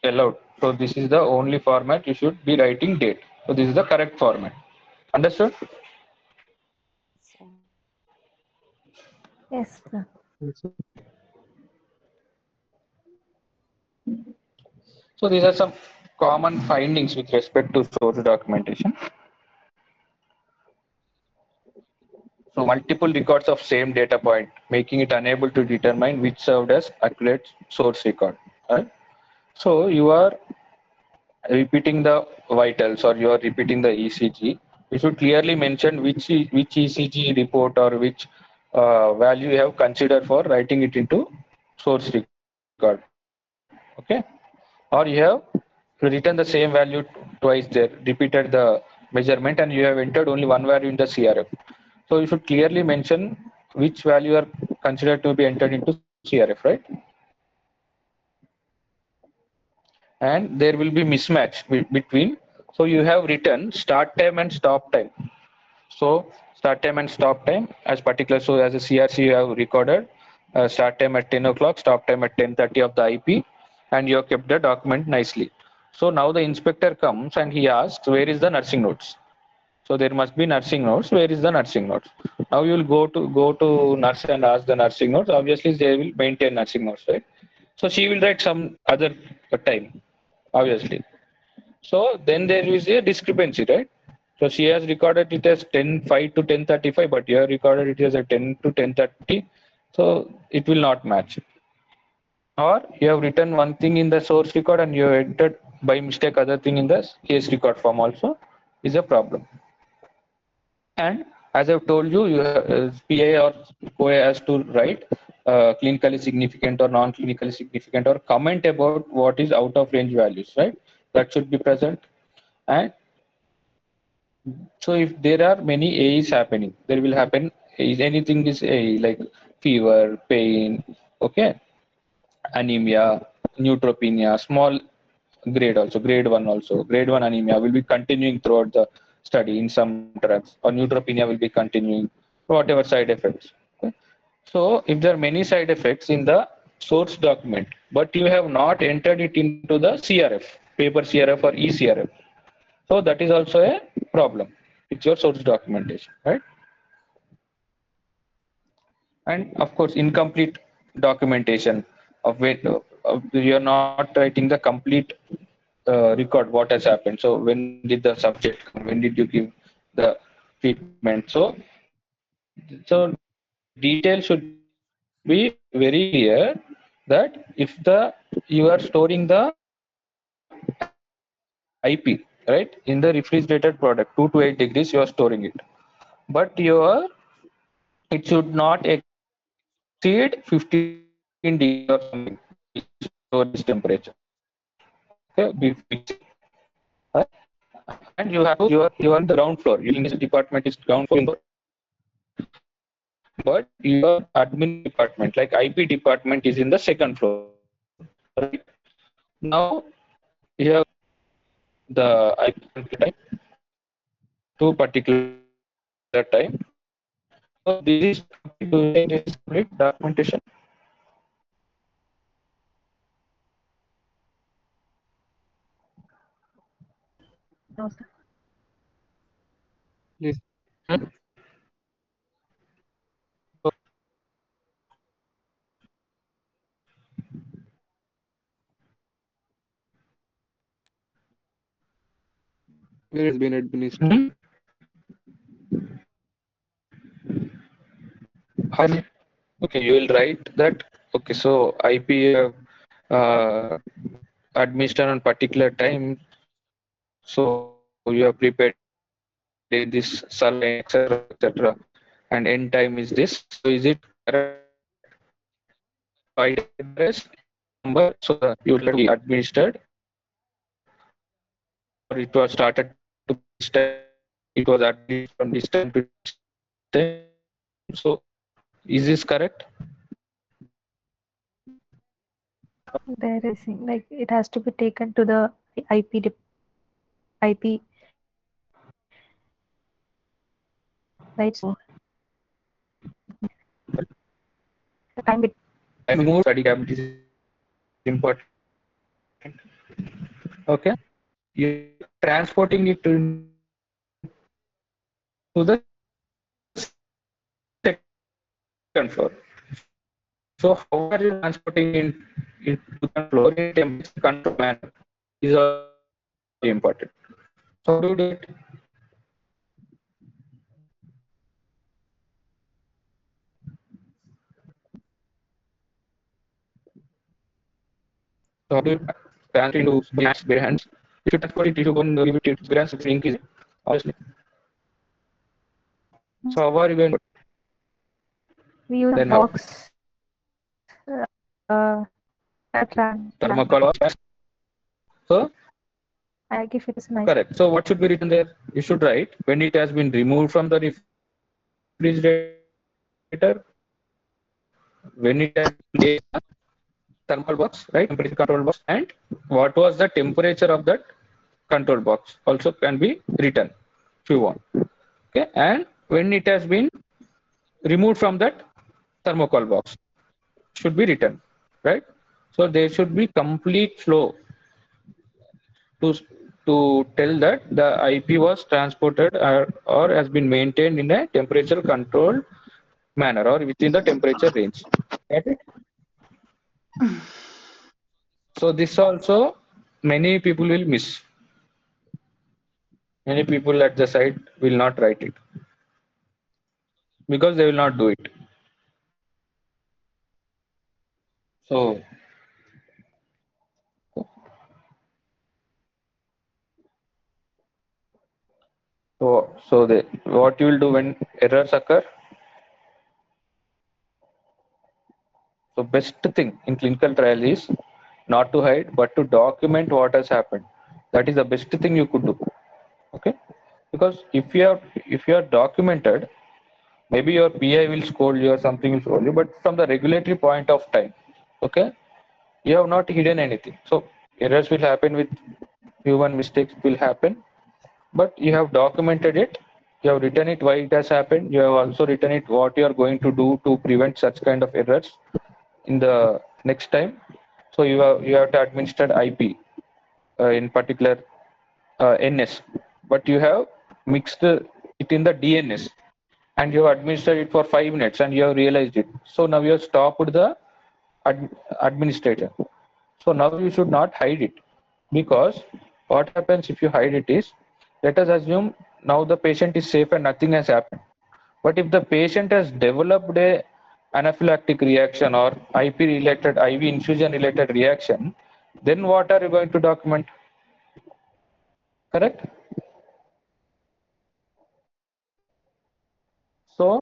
allowed. So this is the only format you should be writing date. So this is the correct format. Understood? Yes, sir. So these are some common findings with respect to source documentation. So multiple records of same data point, making it unable to determine which served as accurate source record. Right? So you are repeating the vitals or you are repeating the ECG. You should clearly mention which ECG report or which value you have considered for writing it into source record. Okay, or you have written the same value twice there, repeated the measurement, and you have entered only one value in the CRF. So you should clearly mention which value are considered to be entered into CRF, right? And there will be mismatch between. So you have written start time and stop time. So start time and stop time as particular. So as a CRC you have recorded start time at 10 o'clock, stop time at 10:30 of the IP, and you have kept the document nicely. So now the inspector comes and he asks, where is the nursing notes? So there must be nursing notes. Where is the nursing notes? Now you will go to nurse and ask the nursing notes. Obviously, they will maintain nursing notes, right? So she will write some other time, obviously. So then there is a discrepancy, right? So she has recorded it as 10:05 to 10:35, but you have recorded it as a 10 to 10:30. So it will not match. Or you have written one thing in the source record and you have entered by mistake other thing in the case record form also is a problem. And as I've told you, PA or COA has to write clinically significant or non-clinically significant or comment about what is out of range values, right? That should be present. And so if there are many AEs happening, there will happen is anything is a like fever, pain, okay, anemia, neutropenia, small grade also, grade 1 also, grade 1 anemia will be continuing throughout the study in some drugs, or neutropenia will be continuing, whatever side effects. Okay? So if there are many side effects in the source document, but you have not entered it into the CRF, paper CRF or eCRF, so that is also a problem. It's your source documentation, right? And of course, incomplete documentation of when you're not writing the complete record what has happened. So when did the subject come? When did you give the treatment? So detail should be very clear that if you are storing the IP, right, in the refrigerated product 2 to 8 degrees you are storing it, but it should not exceed 15 degrees or something storage temperature. Okay, be fixed. Right? And you are in the ground floor. Your English department is ground floor, but your admin department, like IP department, is in the second floor. Right? Now you have the IP time to particular time. So this is complete documentation. No, sir. Yes. Hmm? Where has been administered? Hmm? How Okay, you will write that. Okay, so IP uh, administered on particular time. So you have prepared in this saline, etc., etc., and end time is this. So is it correct? Address number. So you will be administered, or it was started to this time. It was administered from this time to this time. So is this correct? There is like it has to be taken to the IP, right? So the time I move study cabinet is important. Okay, you transporting it to the second floor. So how are you transporting it to the floor in a temperature control manner is also important. So how do you do it? So how do you transport into bare hands? If you transport it, if you go and give it to bare hands, it's increasing, obviously. So how are you going to we use a then how? box. Uh, Thermocol or so like if it is nice. correct. So what should be written there? You should write when it has been removed from the refrigerator, when it has been thermal box, right? Temperature control box, and what was the temperature of that control box also can be written if you want. Okay, and when it has been removed from that thermocol box. should be written, right? So there should be complete flow to tell that the IP was transported or has been maintained in a temperature controlled manner or within the temperature range. Got it? So this also many people will miss. Many people at the site will not write it because they will not do it. So what you will do when errors occur? So best thing in clinical trial is not to hide but to document what has happened. That is the best thing you could do. Okay, because if you are documented, maybe your PI will scold you or something will scold you, but from the regulatory point of time, okay, you have not hidden anything. So errors will happen with human mistakes will happen, but you have documented it. You have written it why it has happened. You have also written it what you are going to do to prevent such kind of errors in the next time. So you have to administer IP in particular NS, but you have mixed it in the DNS and you have administered it for 5 minutes and you have realized it. So now you have stopped the administrator. So now you should not hide it, because what happens if you hide it is, let us assume now the patient is safe and nothing has happened. But if the patient has developed a anaphylactic reaction or IP related, IV infusion related reaction, then what are you going to document? Correct? So,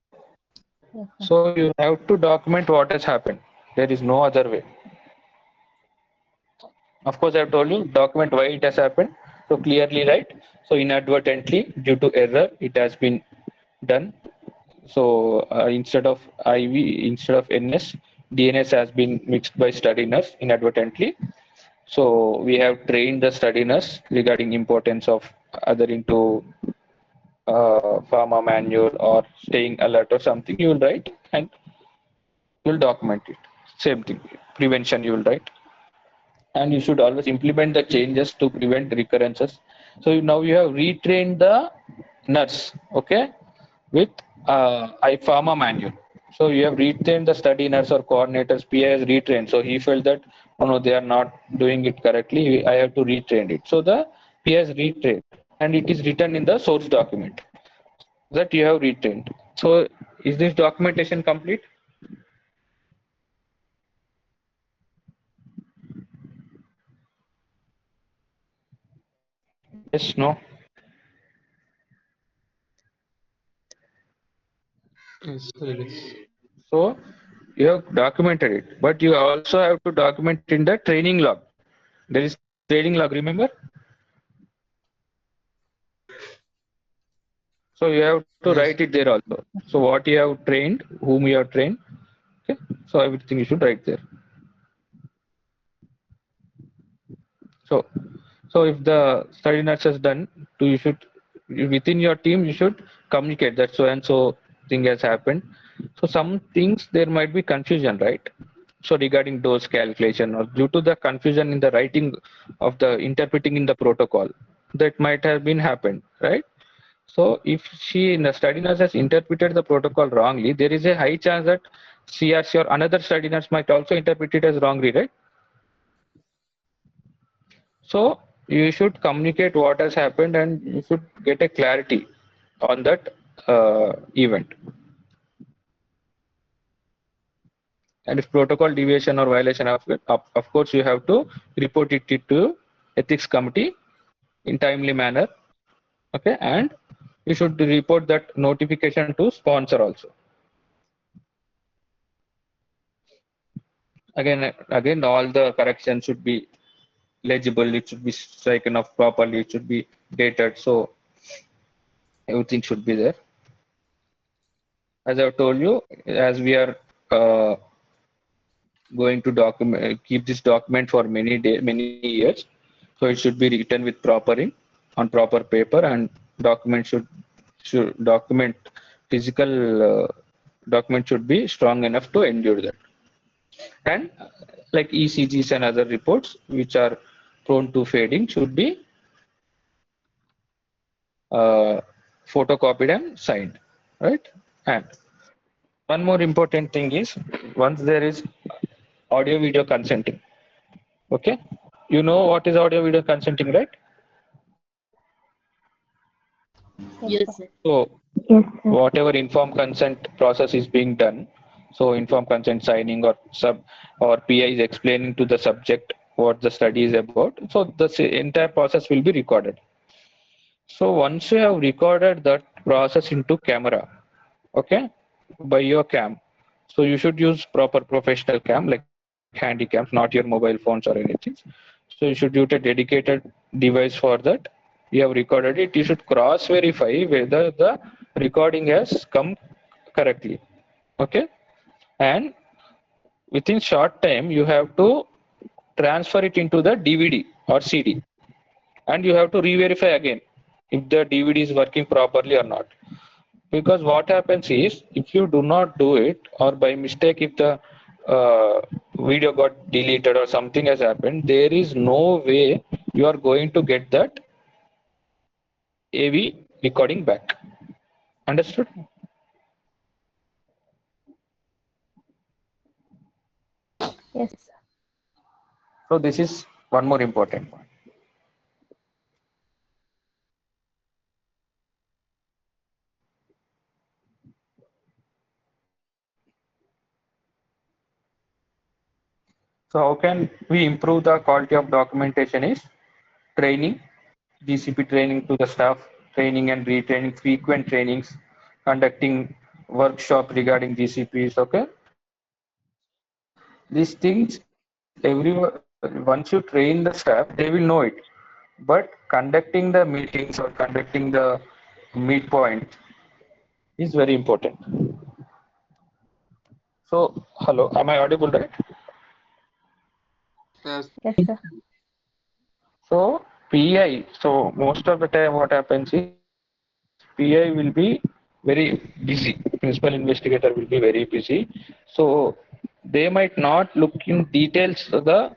so you have to document what has happened. There is no other way. Of course, I have told you document why it has happened. So clearly write. So inadvertently, due to error, it has been done. So instead of IV, instead of NS, DNS has been mixed by study nurse inadvertently. So we have trained the study nurse regarding importance of adhering to pharma manual or staying alert or something. You will write and you will document it. Same thing. Prevention you will write. And you should always implement the changes to prevent recurrences. So now you have retrained the nurse, okay, with iPharma manual. So you have retrained the study nurse or coordinators, PI has retrained. So he felt that, oh no, they are not doing it correctly. I have to retrain it. So the PI has retrained and it is written in the source document that you have retrained. So is this documentation complete? Yes, no. Yes, it is. So you have documented it, but you also have to document in the training log. There is training log, remember? So you have to Yes. write it there also. So what you have trained, whom you have trained, okay. So everything you should write there. So, so if the study nurse has done, you should within your team you should communicate that so and so thing has happened. So some things there might be confusion, right? So regarding dose calculation or due to the confusion in the writing of the interpreting in the protocol, that might have been happened, right? So if she in the study nurse has interpreted the protocol wrongly, there is a high chance that CRC or another study nurse might also interpret it as wrongly, right? So you should communicate what has happened and you should get a clarity on that event. And if protocol deviation or violation of course you have to report it to ethics committee in timely manner. Okay, and you should report that notification to sponsor also. Again, all the corrections should be legible. It should be striken off properly. It should be dated. So everything should be there. As I've told you, as we are going to keep this document for many years, so it should be written with proper ink on proper paper, and document should document physical document should be strong enough to endure that. And like ECGs and other reports which are prone to fading should be photocopied and signed, right? And one more important thing is once there is audio video consenting, okay? You know what is audio video consenting, right? Yes, sir. So Yes, sir. whatever informed consent process is being done, so informed consent signing or PI is explaining to the subject what the study is about, so the entire process will be recorded. So once you have recorded that process into camera, okay, by your cam, so you should use proper professional cam like handy cams, not your mobile phones or anything. So you should use a dedicated device for that. You have recorded it, you should cross verify whether the recording has come correctly, okay? And within short time you have to transfer it into the DVD or CD, and you have to re-verify again if the DVD is working properly or not. Because what happens is if you do not do it, or by mistake if the video got deleted or something has happened, there is no way you are going to get that AV recording back. Understood? Yes, sir. So this is one more important point. So how can we improve the quality of documentation is training, GCP training to the staff, training and retraining, frequent trainings, conducting workshop regarding GCPs, okay? These things, once you train the staff, they will know it. But conducting the meetings or conducting the meet point is very important. So, hello, am I audible, right? Yes. Yes, sir. So, PI, so most of the time what happens is PI will be very busy. Principal investigator will be very busy. So, they might not look in details of the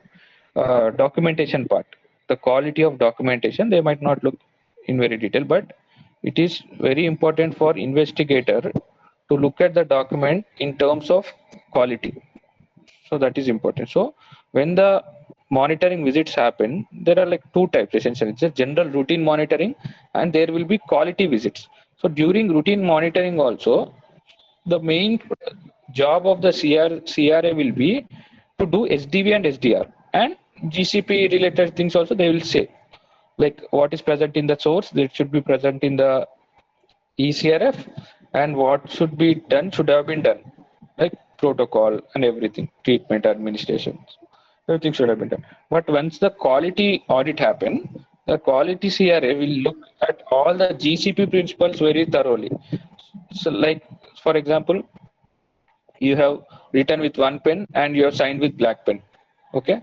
documentation part. The quality of documentation, they might not look in very detail, but it is very important for investigator to look at the document in terms of quality. So that is important. So when the monitoring visits happen, there are like two types essentially. It's a general routine monitoring and there will be quality visits. So during routine monitoring also, the main job of the CRA will be to do SDV and SDR and GCP related things also they will say. Like what is present in the source, that should be present in the ECRF, and what should be done should have been done, like protocol and everything, treatment administration, everything should have been done. But once the quality audit happen, the quality CRA will look at all the GCP principles very thoroughly. So like, for example, you have written with one pen and you have signed with black pen, okay?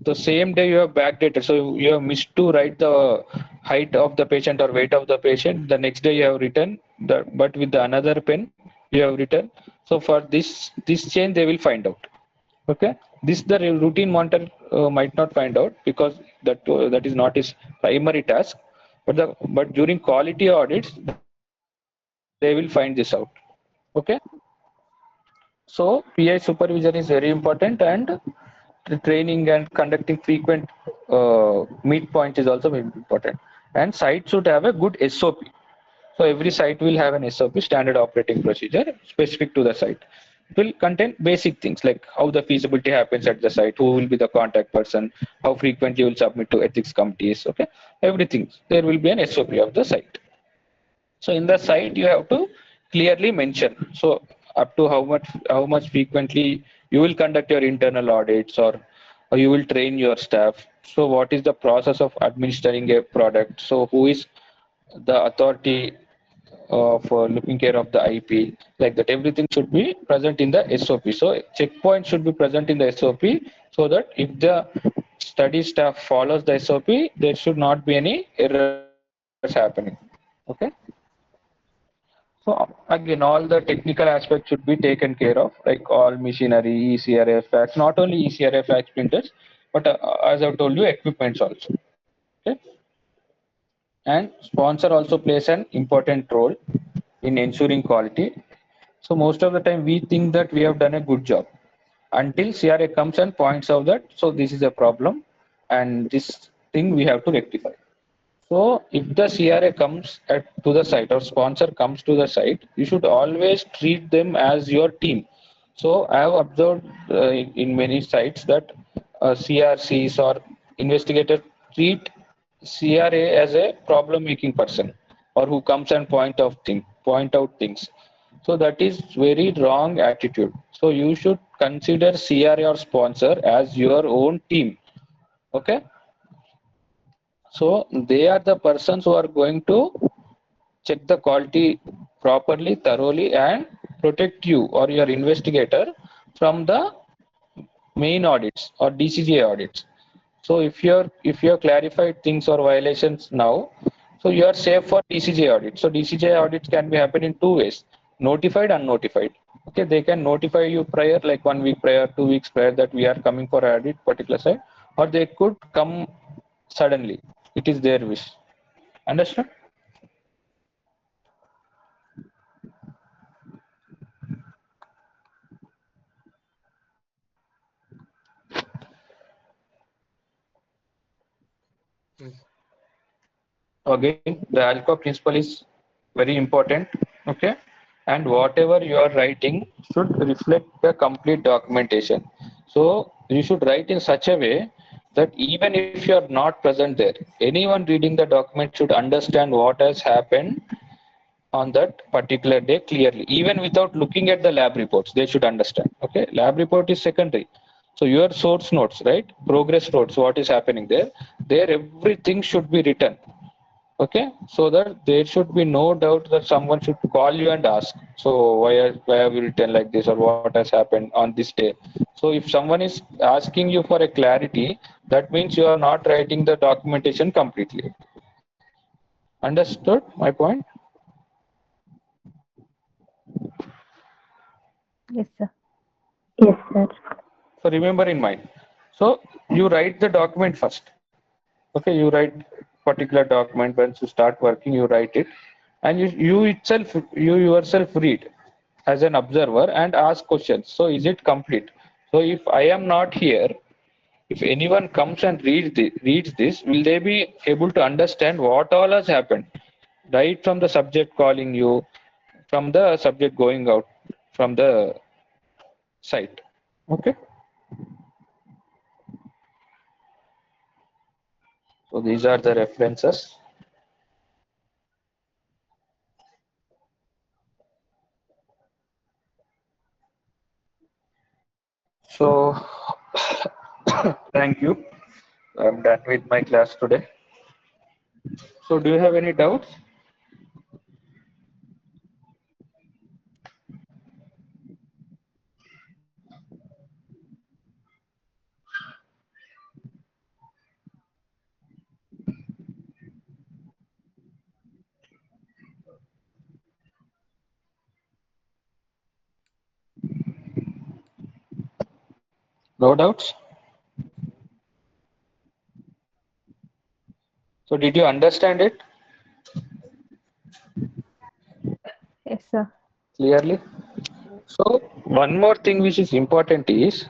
The same day you have backdated, so you have missed to write the height of the patient or weight of the patient. The next day you have written the, but with the another pen you have written. So for this change they will find out, okay? This the routine monitor might not find out because that is not his primary task, but during quality audits they will find this out, okay? So PI supervision is very important, and the training and conducting frequent meet point is also very important. And site should have a good SOP. So every site will have an SOP, standard operating procedure, specific to the site. It will contain basic things like how the feasibility happens at the site, who will be the contact person, how frequently you will submit to ethics committees, okay? Everything. There will be an SOP of the site. So in the site you have to clearly mention. So up to how much frequently you will conduct your internal audits, or you will train your staff. So what is the process of administering a product? So who is the authority for looking care of the IP? Like that, everything should be present in the SOP. So checkpoint should be present in the SOP so that if the study staff follows the SOP, there should not be any errors happening. Okay. So So again, all the technical aspects should be taken care of, like all machinery, ECRF fax, not only ECRF fax printers, but as I've told you, equipments also. Okay. And sponsor also plays an important role in ensuring quality. So most of the time we think that we have done a good job until CRA comes and points out that so this is a problem and this thing we have to rectify. So if the CRA comes to the site or sponsor comes to the site, you should always treat them as your team. So I have observed in many sites that CRCs or investigators treat CRA as a problem-making person or who comes and point out things. So that is very wrong attitude. So you should consider CRA or sponsor as your own team. Okay. So they are the persons who are going to check the quality properly, thoroughly, and protect you or your investigator from the main audits or DCGI audits. So if you're clarified things or violations now, so you are safe for DCGI audit. So DCGI audits can be happen in two ways: notified, unnotified. Okay, they can notify you prior, like 1 week prior, 2 weeks prior, that we are coming for audit particular site, or they could come suddenly. It is their wish. Understand? Again, the ALCO principle is very important. Okay, and whatever you are writing should reflect the complete documentation. So you should write in such a way that even if you are not present there, anyone reading the document should understand what has happened on that particular day clearly. Even without looking at the lab reports, they should understand. Okay, lab report is secondary. So your source notes, right, progress notes, what is happening there everything should be written. Okay, so that there should be no doubt that someone should call you and ask, so why have you written like this, or what has happened on this day. So if someone is asking you for a clarity, that means you are not writing the documentation completely. Understood my point? Yes, sir. Yes, sir. So remember in mind, so you write the document first. Okay, you write particular document. Once you start working, you write it, and you yourself read as an observer and ask questions. So is it complete? So if I am not here, if anyone comes and reads this, will they be able to understand what all has happened? Right from the subject calling you, from the subject going out from the site. Okay. So these are the references. So thank you. I'm done with my class today. So do you have any doubts? No doubts? So did you understand it Yes, sir. clearly? So one more thing which is important is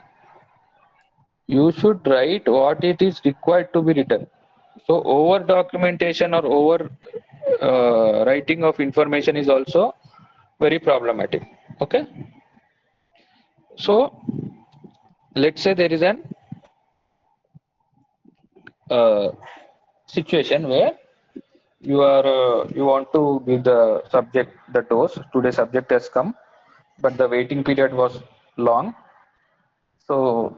you should write what it is required to be written. So over documentation or over writing of information is also very problematic. Okay. So let's say there is an uh, situation where you want to give the subject the dose. Today subject has come, but the waiting period was long. So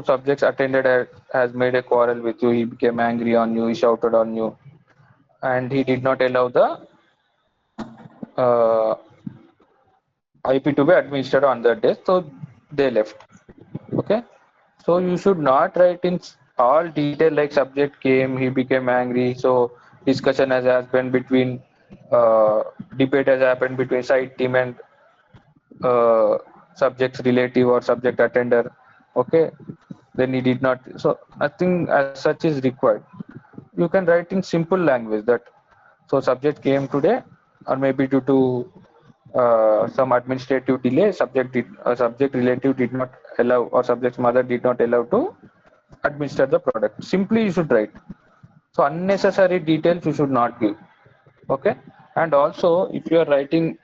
subjects attended has made a quarrel with you. He became angry on you. He shouted on you, and he did not allow the uh, IP to be administered on that day. So they left. Okay. So you should not write in all detail like subject came, he became angry. So discussion has happened between uh, debate has happened between site team and uh, subject's relative or subject attender. Okay, then he did not. So nothing as such is required. You can write in simple language that so subject came today, or maybe due to some administrative delay, subject relative did not allow, or subject's mother did not allow to administer the product. Simply you should write. So unnecessary details you should not give. Okay, and also if you are writing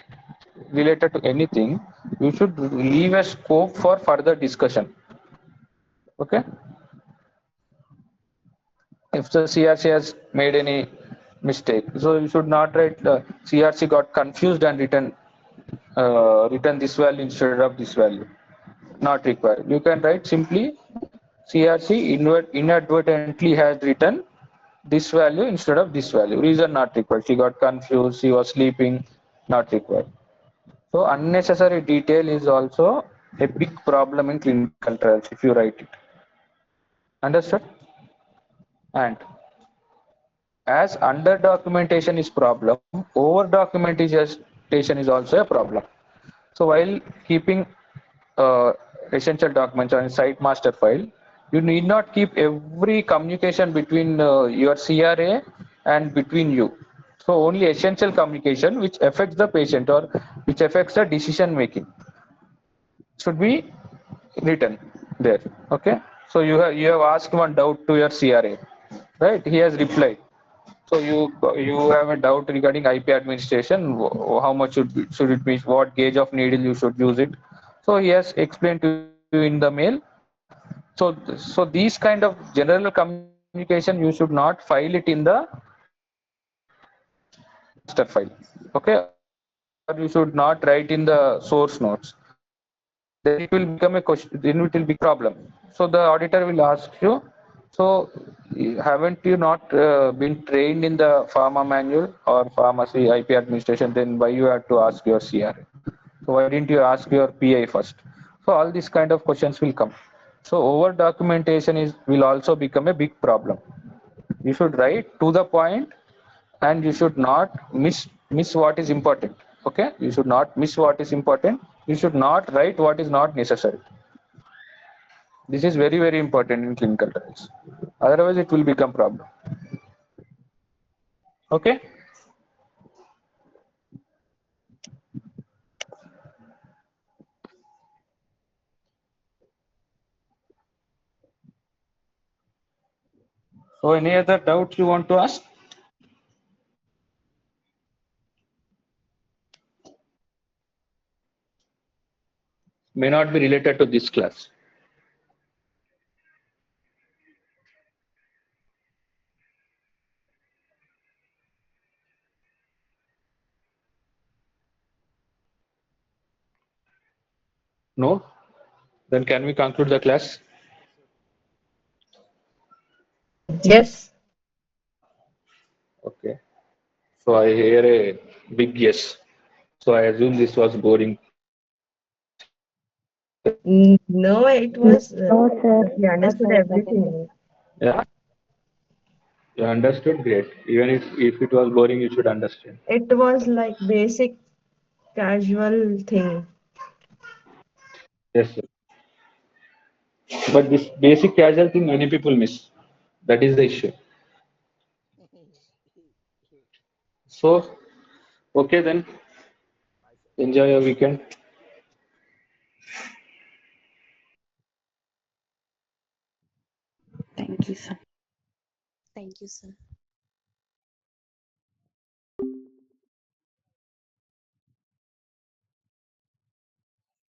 related to anything, you should leave a scope for further discussion. Okay, if the CRC has made any mistake, so you should not write CRC got confused and written this value instead of this value. Not required. You can write simply CRC inadvertently has written this value instead of this value. Reason not required. She got confused. She was sleeping. Not required. So unnecessary detail is also a big problem in clinical trials if you write it. Understood? And as under documentation is problem, over documentation is also a problem. So while keeping essential documents on site master file, you need not keep every communication between your CRA and between you. So only essential communication which affects the patient or which affects the decision making should be written there. Okay. So you have asked one doubt to your CRA, right? He has replied. So you have a doubt regarding IP administration. How much should it be? What gauge of needle you should use it? So he has explained to you in the mail. So these kind of general communication you should not file it in the master file. Okay, or you should not write in the source notes. Then it will become a question. Then it will become a big problem. So the auditor will ask you. So haven't you not been trained in the pharma manual or pharmacy IP administration? Then why you have to ask your CRA? So why didn't you ask your PI first? So all these kind of questions will come. So over documentation will also become a big problem. You should write to the point, and you should not miss what is important. Okay, you should not miss what is important. You should not write what is not necessary. This is very important in clinical trials. Otherwise, it will become problem. Okay. So any other doubts you want to ask? May not be related to this class. No? Then can we conclude the class? Yes. Okay. So I hear a big yes. So I assume this was boring. No, it was. No, sir. We understood everything. Yeah. You understood? Great. Even if it was boring, you should understand. It was like basic casual thing. Yes, sir. But this basic casual thing many people miss. That is the issue. So, okay then. Enjoy your weekend. Thank you, sir. Thank you, sir.